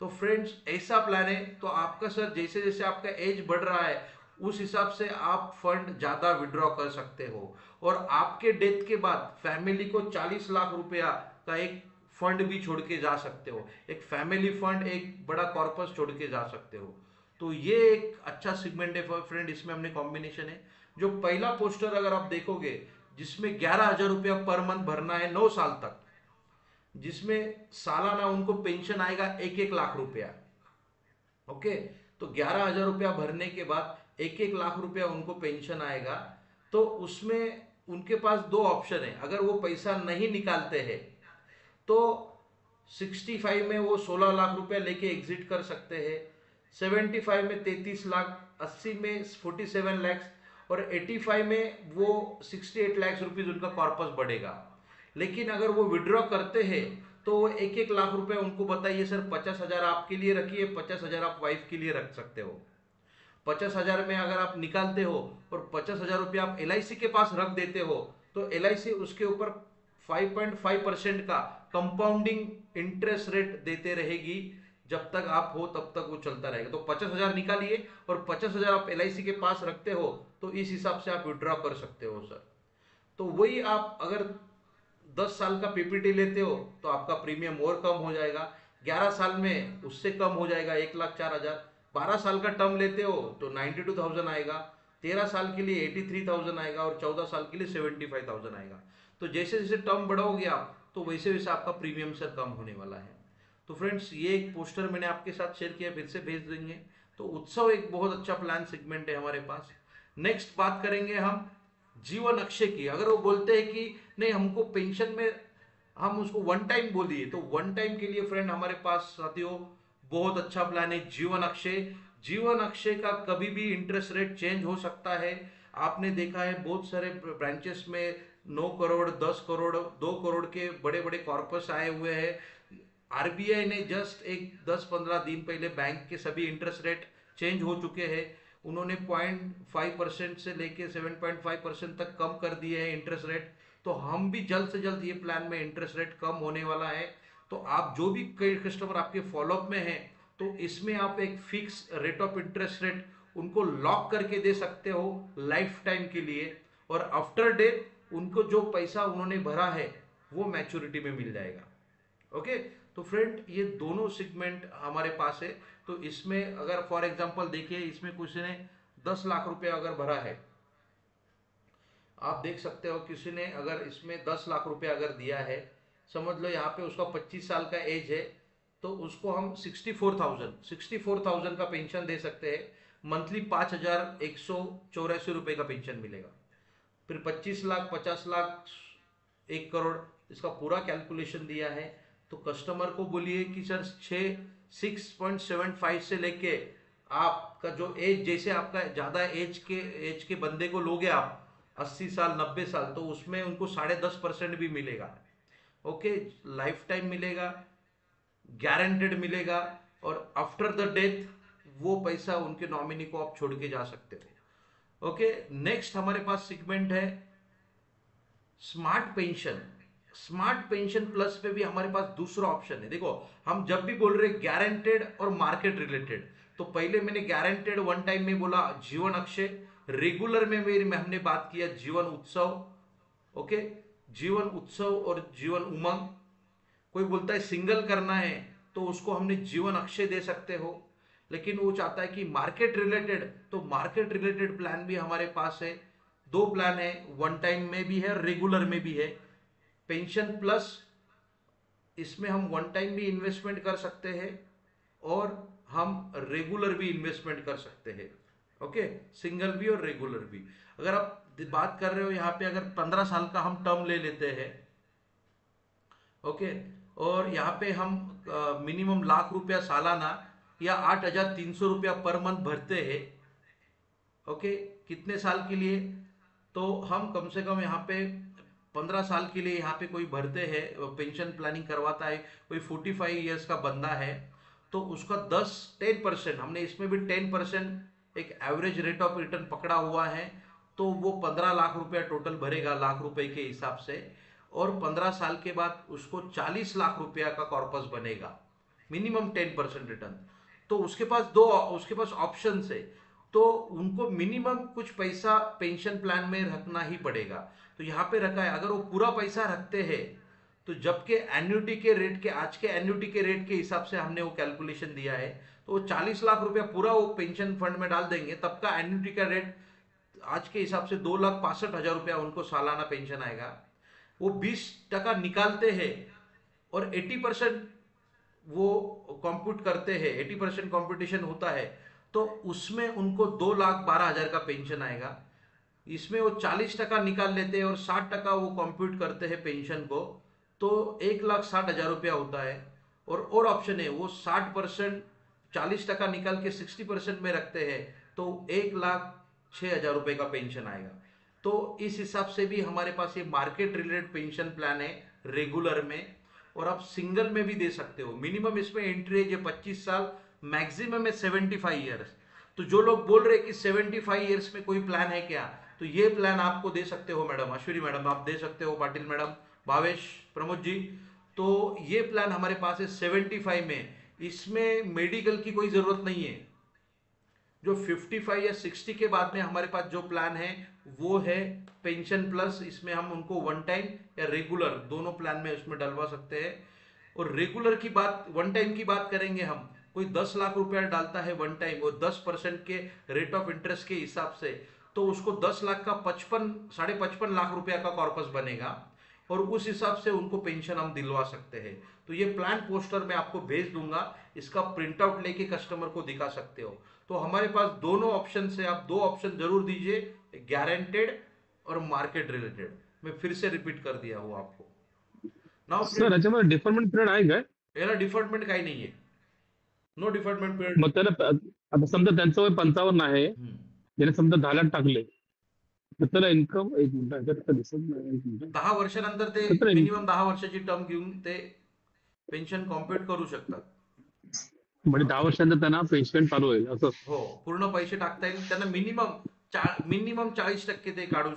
तो फ्रेंड्स ऐसा प्लान है, तो आपका सर जैसे जैसे आपका एज बढ़ रहा है उस हिसाब से आप फंड ज्यादा विड्रॉ कर सकते हो, और आपके डेथ के बाद फैमिली को 40 लाख रुपया का एक फंड भी छोड़ के जा सकते हो, एक फैमिली फंड, एक बड़ा कॉर्पस छोड़ के जा सकते हो। तो ये एक अच्छा सेगमेंट है फ्रेंड, इसमें हमने कॉम्बिनेशन है। जो पहला पोस्टर अगर आप देखोगे, जिसमें 11,000 रुपया पर मंथ भरना है 9 साल तक, जिसमें सालाना उनको पेंशन आएगा 1-1 लाख रुपया। ओके, तो 11,000 रुपया भरने के बाद 1-1 लाख रुपया उनको पेंशन आएगा। तो उसमें उनके पास दो ऑप्शन है, अगर वो पैसा नहीं निकालते हैं तो 65 में वो 16 लाख रुपया लेके एग्जिट कर सकते हैं, 75 में 33 लाख, 80 में 47 लैक्स, और 85 में वो 68 लाख रुपीज उनका कॉर्पस बढ़ेगा। लेकिन अगर वो विड्रॉ करते हैं तो वो 1-1 लाख रुपया उनको बताइए सर, 50,000 आपके लिए रखिए, 50,000 आप वाइफ के लिए रख सकते हो। 50,000 में अगर आप निकालते हो और 50,000 रुपया आप LIC के पास रख देते हो, तो LIC उसके ऊपर 5.5% का कंपाउंडिंग इंटरेस्ट रेट देते रहेगी, जब तक आप हो तब तक वो चलता रहेगा। तो 50,000 निकालिए और 50,000 आप LIC के पास रखते हो, तो इस हिसाब से आप विड्रॉ कर सकते हो सर। तो वही आप अगर 10 साल का PPT लेते हो तो आपका प्रीमियम और कम हो जाएगा, 11 साल में उससे कम हो जाएगा 1,04,000, 12 साल का टर्म लेते हो तो 92,000 आएगा, 13 साल के लिए 83,000 आएगा, और 14 साल के लिए 75,000 आएगा। तो जैसे जैसे टर्म बढ़ाओगे आप, तो वैसे वैसे आपका प्रीमियम सर कम होने वाला है। तो फ्रेंड्स ये एक पोस्टर मैंने आपके साथ शेयर किया, फिर से भेज देंगे। तो उत्सव एक बहुत अच्छा प्लान सेगमेंट है हमारे पास। नेक्स्ट बात करेंगे हम जीवन अक्षय की। अगर वो बोलते हैं कि नहीं हमको पेंशन में हम उसको वन टाइम बोलिए, तो वन टाइम के लिए फ्रेंड हमारे पास साथियों बहुत अच्छा प्लान है जीवन अक्षय। जीवन अक्षय का कभी भी इंटरेस्ट रेट चेंज हो सकता है। आपने देखा है बहुत सारे ब्रांचेस में 9 करोड़, 10 करोड़, 2 करोड़ के बड़े बड़े कॉर्पस आए हुए हैं। RBI ने जस्ट एक 10-15 दिन पहले बैंक के सभी इंटरेस्ट रेट चेंज हो चुके हैं। उन्होंने 0.5% से लेके 7.5% तक कम कर दिए हैं इंटरेस्ट रेट। तो हम भी जल्द से जल्द ये प्लान में इंटरेस्ट रेट कम होने वाला है। तो आप जो भी कई कस्टमर आपके फॉलोअप में हैं, तो इसमें आप एक fix rate of interest rate उनको लॉक करके दे सकते हो लाइफ टाइम के लिए, और आफ्टर डेथ उनको जो पैसा उन्होंने भरा है वो मैच्योरिटी में मिल जाएगा। ओके, तो फ्रेंड ये दोनों सेगमेंट हमारे पास है। तो इसमें अगर फॉर एग्जांपल देखिए, इसमें किसी ने 10 लाख रुपया अगर भरा है, आप देख सकते हो किसी ने अगर इसमें 10 लाख रुपया अगर दिया है, समझ लो यहाँ पे उसका 25 साल का एज है, तो उसको हम 64,000 का पेंशन दे सकते हैं। मंथली 5,184 रुपए का पेंशन मिलेगा। फिर 25 लाख, 50 लाख, 1 करोड़, इसका पूरा कैलकुलेशन दिया है। तो कस्टमर को बोलिए कि सर 6.75 से लेके आपका जो एज, जैसे आपका ज्यादा एज के बंदे को लोगे आप 80 साल, 90 साल, तो उसमें उनको 10.5% भी मिलेगा। ओके, लाइफ टाइम मिलेगा, गारंटेड मिलेगा, और आफ्टर द डेथ वो पैसा उनके नॉमिनी को आप छोड़ के जा सकते हो। ओके, नेक्स्ट हमारे पास सेगमेंट है smart pension. Smart pension plus पे भी हमारे पास दूसरा ऑप्शन है। देखो, हम जब भी बोल रहे गारंटेड और मार्केट रिलेटेड, तो पहले मैंने गारंटेड वन टाइम में बोला जीवन अक्षय, रेगुलर में हमने बात किया जीवन उत्सव। ओके, जीवन उत्सव और जीवन उमंग। कोई बोलता है सिंगल करना है तो उसको हमने जीवन अक्षय दे सकते हो, लेकिन वो चाहता है कि मार्केट रिलेटेड, तो मार्केट रिलेटेड प्लान भी हमारे पास है। दो प्लान है, वन टाइम में भी है, रेगुलर में भी है। पेंशन प्लस, इसमें हम वन टाइम भी इन्वेस्टमेंट कर सकते हैं और हम रेगुलर भी इन्वेस्टमेंट कर सकते हैं। ओके, सिंगल भी और रेगुलर भी। अगर आप बात कर रहे हो यहाँ पे, अगर 15 साल का हम टर्म ले लेते हैं, ओके, और यहाँ पे हम मिनिमम लाख रुपया सालाना या 8,300 रुपया पर मंथ भरते हैं। ओके, कितने साल के लिए? तो हम कम से कम यहाँ पे 15 साल के लिए यहाँ पे कोई भरते हैं, पेंशन प्लानिंग करवाता है कोई 45 ईयर्स का बंदा है, तो उसका 10% हमने इसमें भी 10% एक एवरेज रेट ऑफ रिटर्न पकड़ा हुआ है। तो वो 15 लाख रुपया टोटल भरेगा लाख रुपए के हिसाब से, और 15 साल के बाद उसको 40 लाख रुपया का कॉर्पस बनेगा, मिनिमम 10% रिटर्न। तो उसके पास ऑप्शन है, तो उनको मिनिमम कुछ पैसा पेंशन प्लान में रखना ही पड़ेगा। तो यहाँ पे रखा है, अगर वो पूरा पैसा रखते हैं तो जबकि एन्युटी के रेट के, आज के एन्युटी के रेट के हिसाब से हमने वो कैलकुलेशन दिया है, तो वो 40 लाख रुपया पूरा वो पेंशन फंड में डाल देंगे, तब का एन्युटी का रेट आज के हिसाब से 2,62,000 रुपया उनको सालाना पेंशन आएगा। वो 20% निकालते हैं और 80% वो कंप्यूट करते हैं, 80% कंपटीशन होता है, तो उसमें उनको 2,12,000 का पेंशन आएगा। इसमें वो 40% निकाल लेते हैं और 60% वो कंप्यूट करते हैं पेंशन को, तो 1,60,000 रुपया होता है। और ऑप्शन है, वो 60%, 40% निकाल के 60% में रखते हैं, तो 1,06,000 रुपये का पेंशन आएगा। तो इस हिसाब से भी हमारे पास ये मार्केट रिलेटेड पेंशन प्लान है रेगुलर में, और आप सिंगल में भी दे सकते हो। मिनिमम इसमें एंट्री एज है 25 साल, मैक्सिमम है 75 ईयर्स। तो जो लोग बोल रहे हैं कि 75 ईयर्स में कोई प्लान है क्या, तो ये प्लान आपको दे सकते हो मैडम, अश्विनी मैडम आप दे सकते हो, पाटिल मैडम, भावेश, प्रमोद जी। तो ये प्लान हमारे पास है 75 में। इसमें मेडिकल की कोई जरूरत नहीं है। जो 55 या 60 के बाद में हमारे पास जो प्लान है वो है पेंशन प्लस। इसमें हम उनको वन टाइम या रेगुलर दोनों प्लान में उसमें डलवा सकते हैं। और रेगुलर की बात, वन टाइम की बात करेंगे हम, कोई 10 लाख रुपया डालता है वन टाइम, और 10% के रेट ऑफ इंटरेस्ट के हिसाब से, तो उसको 10 लाख का 55 लाख रुपया का कॉर्पस बनेगा, और उस हिसाब से उनको पेंशन हम दिलवा सकते हैं। तो ये प्लान पोस्टर मैं आपको भेज दूंगा, इसका प्रिंट आउट लेके कस्टमर को दिखा सकते हो। तो हमारे पास दोनों ऑप्शन से, आप दो ऑप्शन जरूर दीजिए, गारंटेड और मार्केट रिलेटेड। मैं फिर से रिपीट कर दिया हूँ आपको। नाउ सर फ्रेंड, याच्यामध्ये डिफरमेंट पिरियड आहे काय? याला डिफॉल्टमेंट काही नाहीये, नो डिफॉल्टमेंट मग पिरियड। त्याला आता समजा त्यांचं वय 55 आहे, त्याने समजा 10 लाख टाकले, तर त्याला इन्कम, एक मिनिट ह्याच्यात तर दिसत नाही, एक मिनिट. 10 वर्षानंतर ते तर त्याला मिनिमम 10 वर्षाची टर्म घेऊन ते पेन्शन कॉम्प्युट करू शकतात। म्हणजे 10 वर्षांनंतर त्यांना पेन्शन चालू होईल असं. हो, पूर्ण पैसे टाकता येईल त्यांना। मिनिमम 40% ते काढू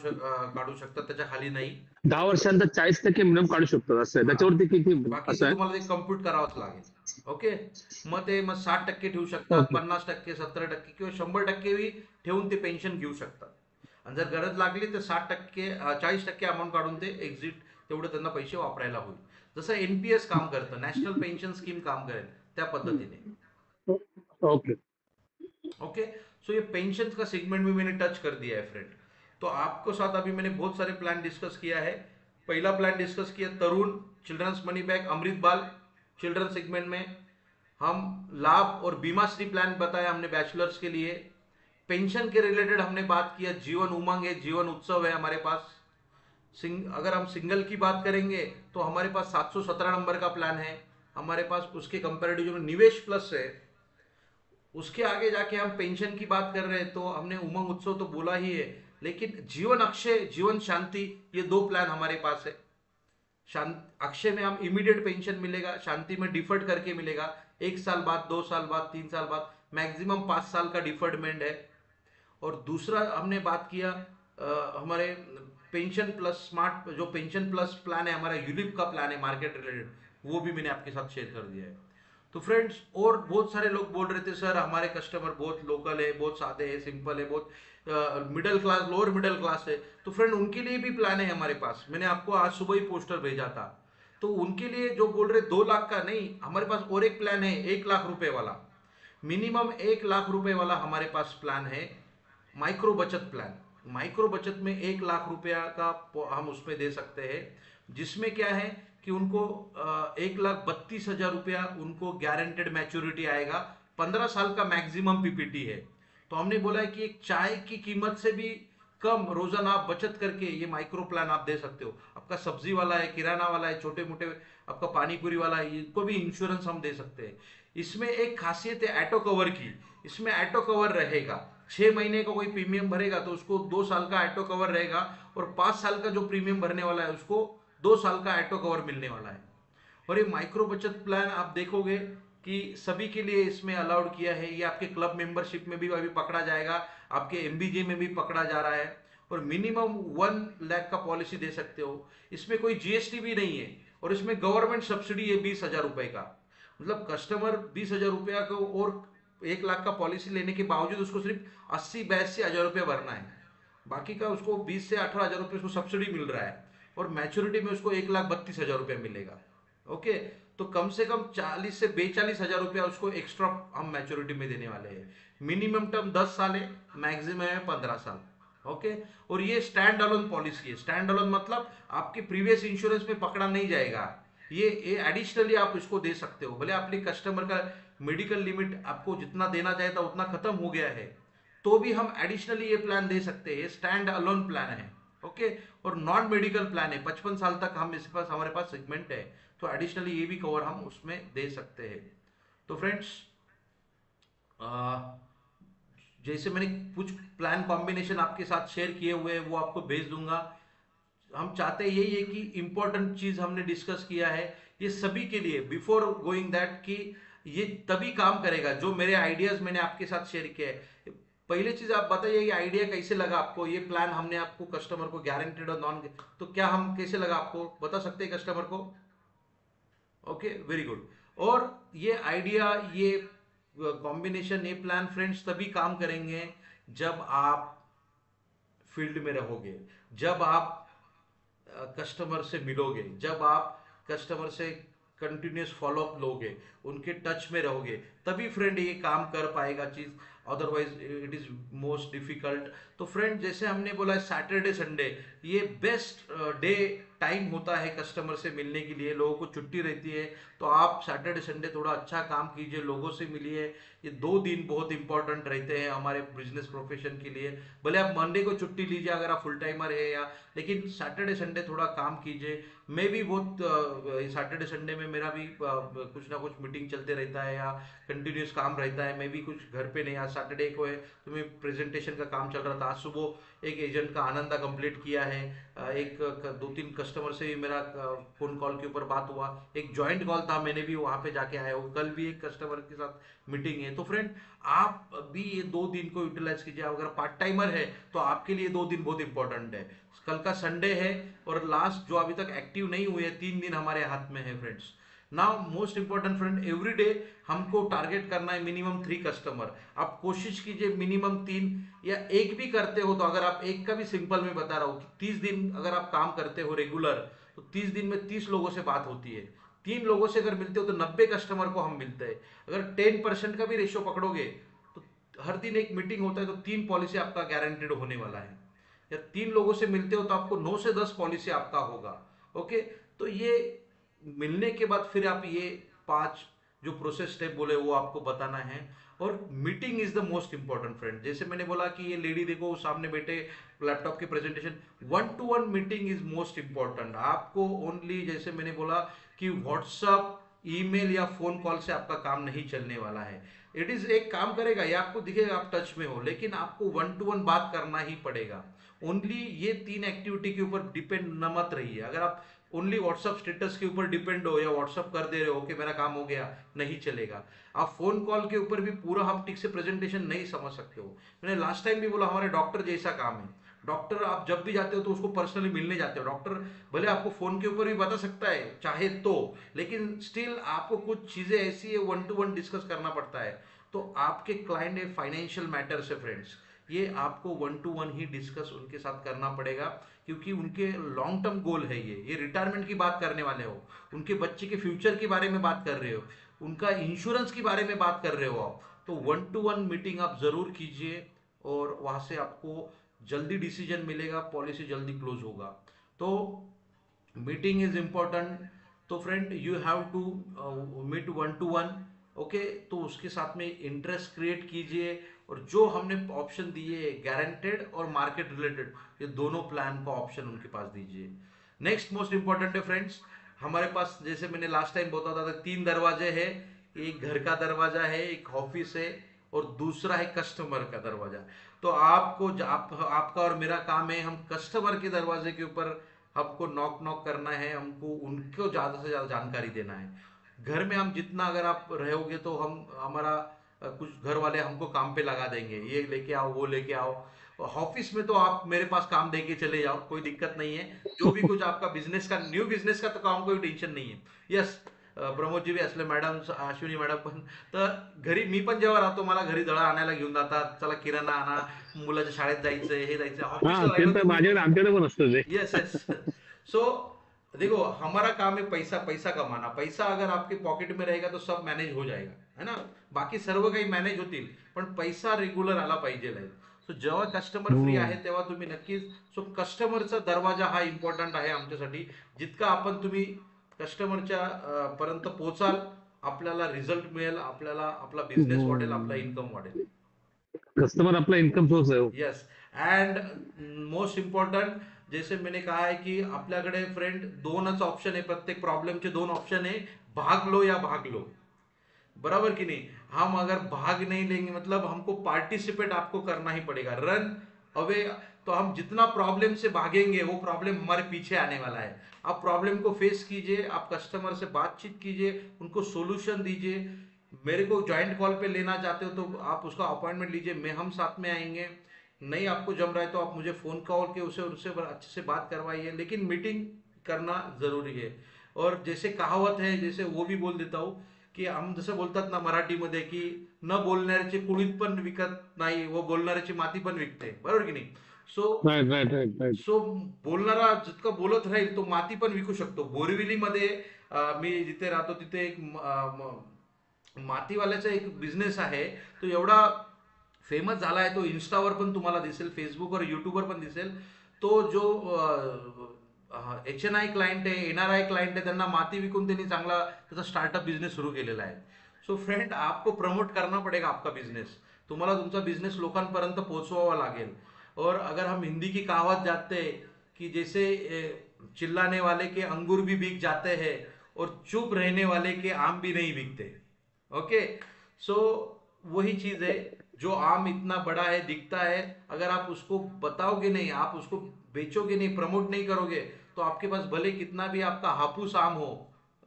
शकतात, त्याच्या खाली नाही। 10 वर्षांनंतर 40% मिनिमम काढू शकतात असं आहे. हा, त्याच्यावरती किती असं बाकीचं आहे? तुम्हाला ते कम्प्युट करावंच लागेल। ओके, मग 60% ठेवू शकतात, ओके. 50%, 70% किंवा 100% बी ठेवून ते पेन्शन घेऊ शकतात। आणि जर गरज लागली तर 60%, 40% अमाऊंट काढून ते एक्झिट, तेवढं त्यांना पैसे वापरायला होईल। जसं एनपीएस काम करतं, नॅशनल पेन्शन स्कीम काम करेल त्या पद्धतीने। ओके. ओके, सो ये पेंशन का सेगमेंट भी मैंने टच कर दिया है फ्रेंड। तो आपको साथ अभी मैंने बहुत सारे प्लान डिस्कस किया है। पहला प्लान डिस्कस किया तरुण चिल्ड्रंस मनी बैक अमृत बाल चिल्ड्रन सेगमेंट में। हम लाभ और बीमा श्री प्लान बताया हमने बैचलर्स के लिए। पेंशन के रिलेटेड हमने बात किया, जीवन उमंग है, जीवन उत्सव है हमारे पास। अगर हम सिंगल की बात करेंगे तो हमारे पास 717 नंबर का प्लान है हमारे पास। उसके कंपेरेटिव जो निवेश प्लस है, उसके आगे जाके हम पेंशन की बात कर रहे हैं तो हमने उमंग उत्सव तो बोला ही है, लेकिन जीवन अक्षय, जीवन शांति, ये दो प्लान हमारे पास है। अक्षय में हम इमीडिएट पेंशन मिलेगा, शांति में डिफर्ड करके मिलेगा, 1 साल बाद, 2 साल बाद, 3 साल बाद, मैक्सिमम 5 साल का डिफर्डमेंट है। और दूसरा हमने बात किया हमारे पेंशन प्लस स्मार्ट, जो पेंशन प्लस प्लान है हमारा यूलिप का प्लान है मार्केट रिलेटेड, वो भी मैंने आपके साथ शेयर कर दिया है। तो फ्रेंड्स, और बहुत सारे लोग बोल रहे थे सर हमारे कस्टमर बहुत लोकल है, बहुत सादे है, सिंपल है, बहुत middle class, lower middle class है, तो फ्रेंड उनके लिए भी प्लान है हमारे पास। मैंने आपको आज सुबह ही पोस्टर भेजा था। तो उनके लिए जो बोल रहे 2 लाख का नहीं, हमारे पास और एक प्लान है 1 लाख रुपए वाला, मिनिमम 1 लाख रुपए वाला हमारे पास प्लान है, माइक्रो बचत प्लान। माइक्रो बचत में 1 लाख रुपया का हम उसमें दे सकते हैं, जिसमें क्या है कि उनको 1,32,000 रुपया उनको गारंटेड मैच्योरिटी आएगा, 15 साल का मैक्सिमम पीपीटी है। तो हमने बोला है कि एक चाय की कीमत से भी कम रोजाना आप बचत करके ये माइक्रो प्लान आप दे सकते हो। आपका सब्जी वाला है, किराना वाला है, छोटे मोटे आपका पानी पूरी वाला है, इनको भी इंश्योरेंस हम दे सकते हैं। इसमें एक खासियत है ऑटो कवर की, इसमें ऑटो कवर रहेगा। 6 महीने का कोई प्रीमियम भरेगा तो उसको 2 साल का ऑटो कवर रहेगा, और 5 साल का जो प्रीमियम भरने वाला है उसको 2 साल का ऑटो कवर मिलने वाला है। और ये माइक्रो बचत प्लान आप देखोगे कि सभी के लिए इसमें अलाउड किया है। ये आपके क्लब मेंबरशिप में भी अभी पकड़ा जाएगा, आपके एमबीजे में भी पकड़ा जा रहा है, और मिनिमम 1 लाख का पॉलिसी दे सकते हो। इसमें कोई जीएसटी भी नहीं है, और इसमें गवर्नमेंट सब्सिडी है 20,000 रुपए का। मतलब कस्टमर 20,000 रुपया को और 1 लाख का पॉलिसी लेने के बावजूद उसको सिर्फ 80-82 हजार रुपये भरना है, बाकी का उसको 20 से 18 हजार रुपये उसको सब्सिडी मिल रहा है, और मैच्योरिटी में उसको 1,32,000 रुपये मिलेगा। ओके, तो कम से कम 40 से 42 हजार रुपया उसको एक्स्ट्रा हम मैच्योरिटी में देने वाले हैं। मिनिमम टर्म 10 साल है, मैक्सिमम है 15 साल। ओके, और ये स्टैंड अलोन पॉलिसी है। स्टैंड अलोन मतलब आपके प्रीवियस इंश्योरेंस में पकड़ा नहीं जाएगा, ये एडिशनली आप इसको दे सकते हो। भले आपके कस्टमर का मेडिकल लिमिट आपको जितना देना चाहिए था उतना खत्म हो गया है, तो भी हम एडिशनली ये प्लान दे सकते हैं। स्टैंड अलोन प्लान है। ओके, और नॉन मेडिकल प्लान है, 55 साल तक हम इसके पास हमारे पास सेगमेंट है, तो एडिशनली ये भी कवर हम उसमें दे सकते हैं। तो फ्रेंड्स, जैसे मैंने कुछ प्लान कॉम्बिनेशन आपके साथ शेयर किए हुए हैं वो आपको भेज दूंगा। हम चाहते यही है कि इंपॉर्टेंट चीज हमने डिस्कस किया है ये सभी के लिए, बिफोर गोइंग दैट, कि ये तभी काम करेगा जो मेरे आइडियाज मैंने आपके साथ शेयर किया है। पहले चीज आप बताइए ये आइडिया कैसे लगा आपको, ये प्लान हमने आपको कस्टमर को गारंटेड और नॉन, तो क्या हम कैसे लगा आपको बता सकते हैं कस्टमर को? Okay, very good. और ये आइडिया, ये कॉम्बिनेशन, ये प्लान फ्रेंड्स तभी काम करेंगे जब आप फील्ड में रहोगे, जब आप कस्टमर से मिलोगे, जब आप कस्टमर से कंटिन्यूस फॉलोअप लोगे, उनके टच में रहोगे, तभी फ्रेंड ये काम कर पाएगा चीज, otherwise it is most difficult. तो फ्रेंड, जैसे हमने बोला सैटरडे संडे ये बेस्ट डे टाइम होता है कस्टमर से मिलने के लिए, लोगों को छुट्टी रहती है, तो आप सैटरडे संडे थोड़ा अच्छा काम कीजिए, लोगों से मिलिए। ये 2 दिन बहुत इंपॉर्टेंट रहते हैं हमारे बिजनेस प्रोफेशन के लिए। भले आप मंडे को छुट्टी लीजिए अगर आप फुल टाइमर है, या लेकिन सैटरडे संडे थोड़ा काम कीजिए। मैं भी बहुत सैटरडे संडे में मेरा भी कुछ ना कुछ मीटिंग चलते रहता है या कंटिन्यूस काम रहता है। मैं भी कुछ घर पे नहीं, आज सैटरडे को है तो मैं प्रेजेंटेशन का काम चल रहा था। आज सुबह एक एजेंट का आनंदा कंप्लीट किया है, एक 2-3 कस्टमर से मेरा फोन कॉल के ऊपर बात हुआ, एक जॉइंट कॉल था, मैंने भी वहां पे जाके आया हूँ, कल भी एक कस्टमर के साथ मीटिंग है। तो फ्रेंड, आप भी ये 2 दिन को यूटिलाइज कीजिए। अगर पार्ट टाइमर है तो आपके लिए 2 दिन बहुत इंपॉर्टेंट है। कल का संडे है, और लास्ट जो अभी तक एक्टिव नहीं हुए 3 दिन हमारे हाथ में है friends. Now most important friend, every day हमको टारगेट करना है मिनिमम 3 कस्टमर। आप कोशिश कीजिए मिनिमम 3, या एक भी करते हो तो, अगर आप एक का भी सिंपल में बता रहा हूँ कि 30 दिन अगर आप काम करते हो रेगुलर, तो 30 दिन में 30 लोगों से बात होती है। 3 लोगों से अगर मिलते हो तो 90 कस्टमर को हम मिलते हैं। अगर 10% का भी रेशियो पकड़ोगे तो हर दिन एक मीटिंग होता है, तो 3 पॉलिसी आपका गारंटेड होने वाला है। या 3 लोगों से मिलते हो तो आपको 9 से 10 पॉलिसी आपका होगा। ओके, तो ये मिलने के बाद फिर आप ये 5 जो प्रोसेस स्टेप बोले वो आपको बताना है। और meeting is the most important friend. जैसे मैंने बोला कि ये लेडी देखो सामने बैठे लैपटॉप की presentation, 1-to-1 meeting is most important. आपको ओनली, जैसे मैंने बोला कि व्हाट्सअप, ईमेल या फोन कॉल से आपका काम नहीं चलने वाला है। इट इज एक काम करेगा, ये आपको दिखेगा आप टच में हो, लेकिन आपको 1-to-1 बात करना ही पड़ेगा। ओनली ये 3 एक्टिविटी के ऊपर डिपेंड न मत रहिए। अगर आप ओनली व्हाट्सअप स्टेटस के ऊपर डिपेंड हो या व्हाट्सअप कर दे रहे हो कि मेरा काम हो गया, नहीं चलेगा। आप फोन कॉल के ऊपर भी पूरा आप ठीक से प्रेजेंटेशन नहीं समझ सकते हो। मैंने लास्ट टाइम भी बोला, हमारे डॉक्टर जैसा काम है। डॉक्टर आप जब भी जाते हो तो उसको पर्सनली मिलने जाते हो। डॉक्टर भले आपको फोन के ऊपर भी बता सकता है चाहे तो, लेकिन स्टिल आपको कुछ चीजें ऐसी है वन टू वन डिस्कस करना पड़ता है। तो आपके क्लाइंट है, फाइनेंशियल मैटर्स है फ्रेंड्स, ये आपको one to one he discuss उनके साथ करना पड़ेगा, क्योंकि उनके लॉन्ग टर्म गोल है। ये रिटायरमेंट की बात करने वाले हो, उनके बच्चे के फ्यूचर के बारे में बात कर रहे हो, उनका इंश्योरेंस के बारे में बात कर रहे हो आप, तो वन टू वन मीटिंग आप जरूर कीजिए, और वहां से आपको जल्दी डिसीजन मिलेगा, पॉलिसी जल्दी क्लोज होगा। तो मीटिंग इज इम्पोर्टेंट। तो friend you have to meet one to one, okay. तो उसके साथ में इंटरेस्ट क्रिएट कीजिए, और जो हमने ऑप्शन दिए गारंटेड और मार्केट रिलेटेड, ये दोनों प्लान का ऑप्शन उनके पास दीजिए। नेक्स्ट मोस्ट इंपॉर्टेंट है फ्रेंड्स, हमारे पास जैसे मैंने लास्ट टाइम बताया था, 3 दरवाजे हैं। एक घर का दरवाजा है, एक ऑफिस है, और दूसरा है कस्टमर का दरवाजा। तो आपका और मेरा काम है, हम कस्टमर के दरवाजे के ऊपर हमको नॉक नॉक करना है, हमको उनको ज्यादा से ज्यादा जानकारी देना है। घर में हम जितना अगर आप रहोगे तो हम हमारा कुछ घर वाले हमको काम पे लगा देंगे, ये लेके आओ वो लेके आओ। ऑफिस में तो आप मेरे पास काम दे के चले जाओ, कोई दिक्कत नहीं है। जो भी कुछ आपका बिझनेस का, न्यू बिझनेस का तो काम कोई टेन्शन नाही आहे. यस, प्रमोदजी बी असले, मॅडम अश्विनी मॅडम पण. तर घरी मी पण जेव्हा राहतो, मला घरी दळण आणायला घेऊन जातात, चला किराणा आणा, मुलाच्या शाळेत जायचंय, हे जायचं, हा ऑफिसला ते राहिलो तर तुम्ही. माझ्याकडे आमच्याकडे पण असतं ते. Yes yes. सो देखो, हमारा काम है पैसा पैसा कमाना. पैसा अगर आपके पॉकेट में रहेगा तो सब मॅनेज हो जाएगा, है ना. बाकी सर्व काही मॅनेज होतील, पण पैसा रेग्युलर आला पाहिजे. सो जेव्हा कस्टमर फ्री हम्म. आहे तेव्हा तुम्ही नक्कीच, सो कस्टमरचा दरवाजा हा इम्पॉर्टंट आहे आमच्यासाठी. जितका आपण तुम्ही कस्टमरच्या पर्यंत पोहोचाल, आपल्याला रिझल्ट मिळेल, आपल्याला आपला बिझनेस वाढेल, आपला इन्कम वाढेल. कस्टमर आपला इन्कम सोर्स आहे हो. यस. एंड मोस्ट इम्पॉर्टंट, जैसे मैंने कहा है कि आपल्याकडे फ्रेंड दोनच ऑप्शन आहे, प्रत्येक प्रॉब्लेमचे दोन ऑप्शन आहे, भाग लो या भाग लो. बराबर कि नहीं. हम अगर भाग नहीं लेंगे, मतलब हमको पार्टिसिपेट आपको करना ही पड़ेगा, रन अवे. तो हम जितना प्रॉब्लम से भागेंगे वो प्रॉब्लम हमारे पीछे आने वाला है. आप प्रॉब्लम को फेस कीजिए, आप कस्टमर से बातचीत कीजिए, उनको सोल्यूशन दीजिए. मेरे को ज्वाइंट कॉल पे लेना चाहते हो तो आप उसका अपॉइंटमेंट लीजिए, मैं हम साथ में आएंगे. नहीं आपको जम रहा है तो आप मुझे फोन कॉल के उसे उससे अच्छे से बात करवाइए, लेकिन मीटिंग करना जरूरी है. और जैसे कहावत है, जैसे वो भी बोल देता हूँ, की हम जसं बोलतात ना मराठीमध्ये, की न बोलणाऱ्याची कुळीत पण विकत नाही, व बोलणाऱ्याची माती पण विकते, बरोबर की नाही. सो राईट राईट राईट राईट. सो बोलणारा जितकं बोलत राहील तो माती पण विकू शकतो. बोरिवलीमध्ये मी जिथे राहतो तिथे एक मातीवाल्याचा एक बिझनेस आहे. तो एवढा फेमस झाला आहे, तो इन्स्टावर पण तुम्हाला दिसेल, फेसबुकवर युट्यूबवर पण दिसेल. तो जो HNI क्लायंट आहे, NRI क्लायंट आहे, त्यांना माती विकून त्यांनी चांगला त्याचा स्टार्टअप बिझनेस सुरू केलेला आहे. सो फ्रेंड, आपको प्रमोट करना पड़ेगा आपका बिजनेस. तुम्हाला तुमचा बिझनेस लोकांपर्यंत पोहोचवावा लागेल. और अगर हम हिंदी की कहावत जानते हैं कि जैसे चिल्लाने वाले के अंगूर भी बिक जाते हैं, और चुप रहने वाले के आम भी नहीं बिकते. ओके. सो वही चीज है, जो आम इतना बड़ा है दिखता है, अगर आप उसको बताओगे नहीं, आप उसको बेचोगे नहीं, प्रमोट नहीं करोगे, तो आपके पास भले कितना भी आपका हापूस आम हो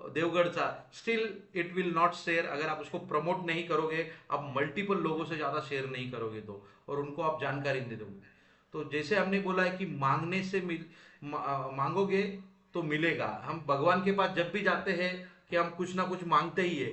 Devgad, still it will not share. अगर आप उसको प्रमोट नहीं करोगे, आप मल्टीपल लोगों से ज्यादा शेयर नहीं करोगे तो, और उनको आप जानकारी नहीं दोगे. तो जैसे हमने बोला है कि मांगने से मांगोगे तो मिलेगा. हम भगवान के पास जब भी जाते हैं कि हम कुछ ना कुछ मांगते ही है.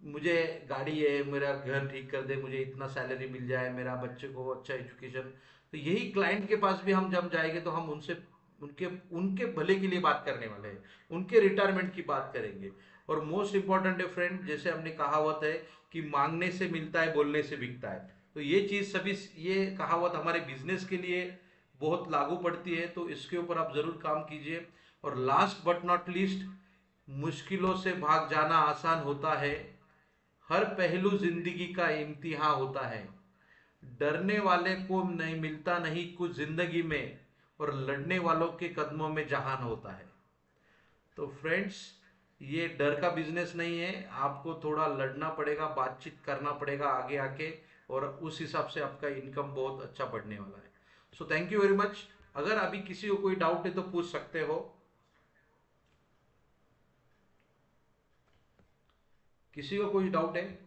मुझे गाड़ी है, मेरा घर ठीक कर दे, मुझे इतना सैलरी मिल जाए, मेरा बच्चे को अच्छा एजुकेशन. तो यही क्लाइंट के पास भी हम जब जाएंगे तो हम उनसे उनके उनके भले के लिए बात करने वाले हैं, उनके रिटायरमेंट की बात करेंगे. और मोस्ट इंपॉर्टेंट है फ्रेंड, जैसे हमने कहावत है कि मांगने से मिलता है, बोलने से बिकता है. तो ये चीज सभी, ये कहावत हमारे बिजनेस के लिए बहुत लागू पड़ती है, तो इसके ऊपर आप जरूर काम कीजिए. और लास्ट बट नॉट लीस्ट, मुश्किलों से भाग जाना आसान होता है, हर पहलू जिंदगी का इम्तिहान होता है, डरने वाले को नहीं मिलता नहीं कुछ जिंदगी में, और लड़ने वालों के कदमों में जहान होता है. तो फ्रेंड्स, ये डर का बिजनेस नहीं है, आपको थोड़ा लड़ना पड़ेगा, बातचीत करना पड़ेगा आगे आके, और उस हिसाब से आपका इनकम बहुत अच्छा बढ़ने वाला है. So thank you very much. अगर अभी किसी को कोई डाउट है तो पूछ सकते हो. किसी को कोई डाउट है?